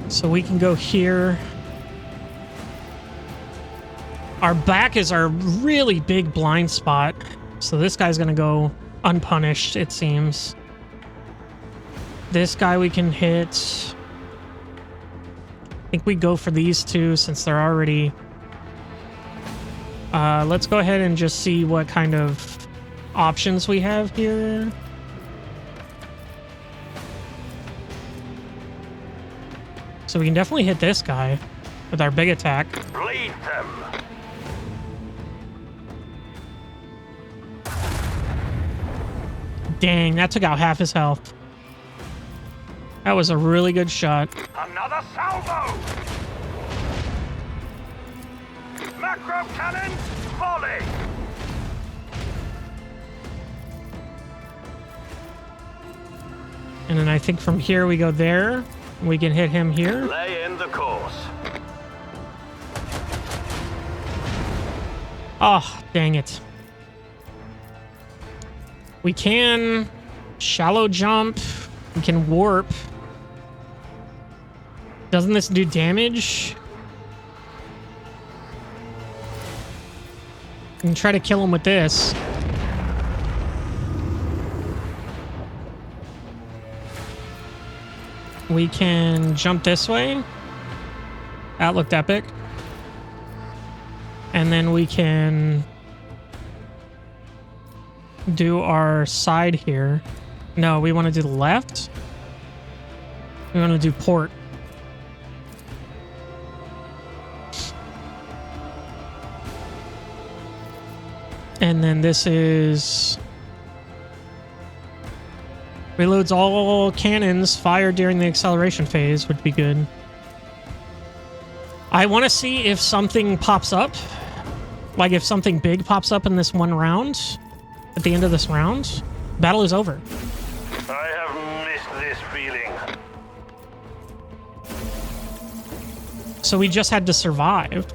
So we can go here. Our back is our really big blind spot. So this guy's going to go unpunished, it seems. This guy we can hit. I think we go for these two since they're already... let's go ahead and just see what kind of options we have here. So we can definitely hit this guy with our big attack. Bleed them! Dang, that took out half his health. That was a really good shot. Another salvo! Macro cannons, volley! And then I think from here we go there. We can hit him here. Lay in the course. Oh, dang it. We can shallow jump. We can warp. Doesn't this do damage? We can try to kill him with this. We can jump this way. That looked epic. And then we can do our side here. No, we want to do the left. We want to do port. And then this is... reloads all cannons fired during the acceleration phase would be good. I want to see if something pops up. Like if something big pops up in this one round. At the end of this round. Battle is over. I have missed this feeling. So we just had to survive.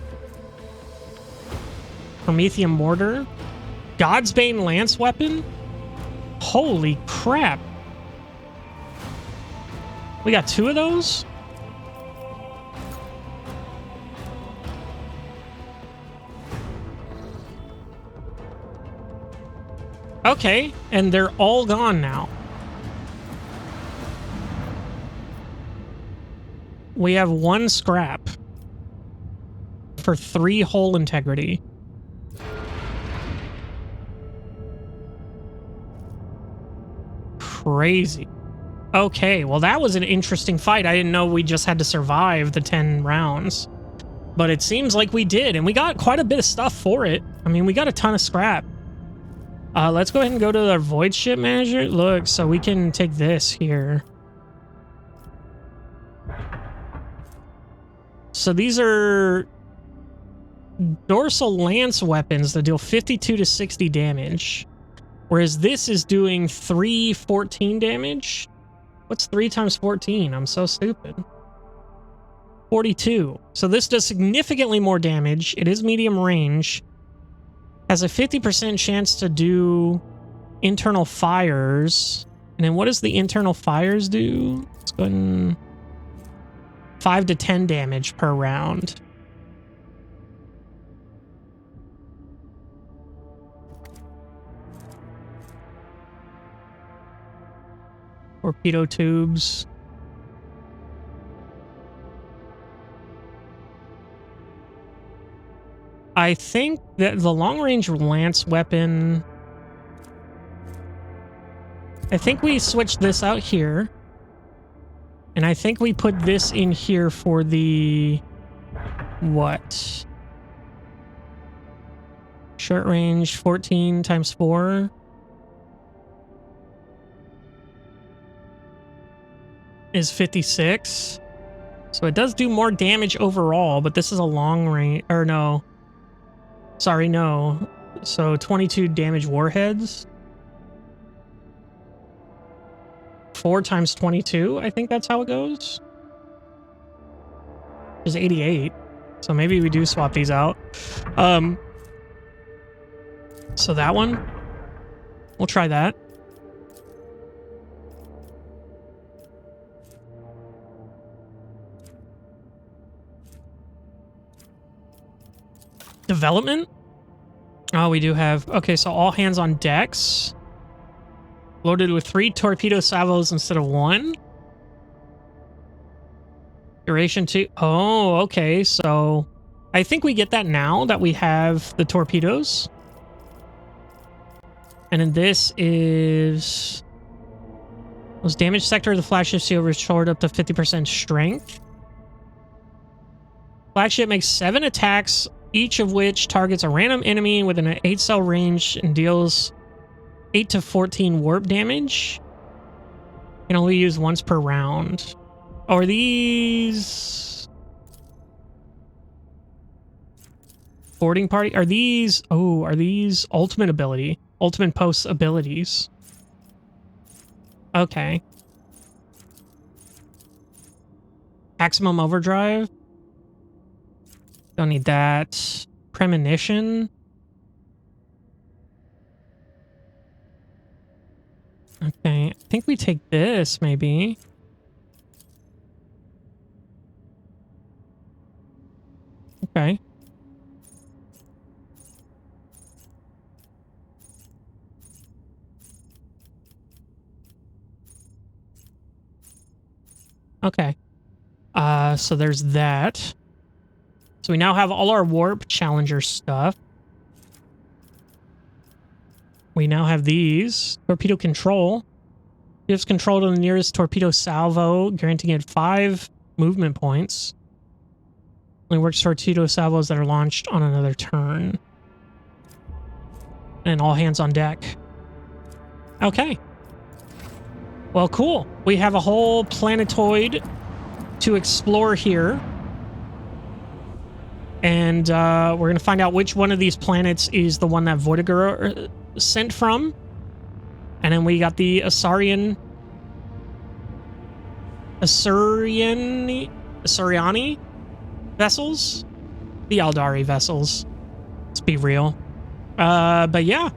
Promethean Mortar. God's Bane Lance Weapon? Holy crap. We got 2 of those? Okay, and they're all gone now. We have 1 scrap for 3 hull integrity. Crazy. Okay, well that was an interesting fight. I didn't know we just had to survive the 10 rounds. But it seems like we did, and we got quite a bit of stuff for it. I mean, we got a ton of scrap. Let's go ahead and go to our void ship manager. Look, so we can take this here. So these are dorsal lance weapons that deal 52 to 60 damage. Whereas this is doing 314 damage. What's 3 times 14? I'm so stupid. 42. So this does significantly more damage. It is medium range. Has a 50% chance to do internal fires. And then what does the internal fires do? Let's go ahead and 5 to 10 damage per round. Torpedo tubes. I think that the long-range lance weapon... I think we switched this out here. And I think we put this in here for the... what? Short range 14 times 4. Is 56. So it does do more damage overall, but this is a long range, or no. Sorry, no. So 22 damage warheads. 4 times 22, I think that's how it goes. Is 88. So maybe we do swap these out. So that one, we'll try that. Development? Oh, we do have... okay, so all hands on decks. Loaded with 3 torpedo salvos instead of 1. Duration 2. Oh, okay, so... I think we get that now that we have the torpedoes. And then this is... was damage sector of the flagship seal restored up to 50% strength. Flagship makes 7 attacks, each of which targets a random enemy within an 8-cell range and deals 8 to 14 warp damage. Can only use once per round. Oh, are these... boarding party? Are these... oh, are these ultimate ability? Ultimate post abilities. Okay. Maximum overdrive. Don't need that. Premonition. Okay, I think we take this, maybe. Okay. Okay. So there's that. So we now have all our warp challenger stuff. We now have these. Torpedo control. Gives control to the nearest torpedo salvo, guaranteeing it 5 movement points. Only works torpedo salvos that are launched on another turn. And all hands on deck. Okay. Well, cool. We have a whole planetoid to explore here. And we're going to find out which one of these planets is the one that Vortigern sent from. And then we got the Asariani vessels. The Aldari vessels. Let's be real. But yeah.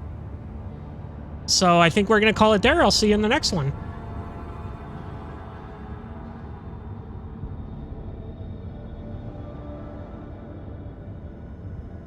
So I think we're going to call it there. I'll see you in the next one.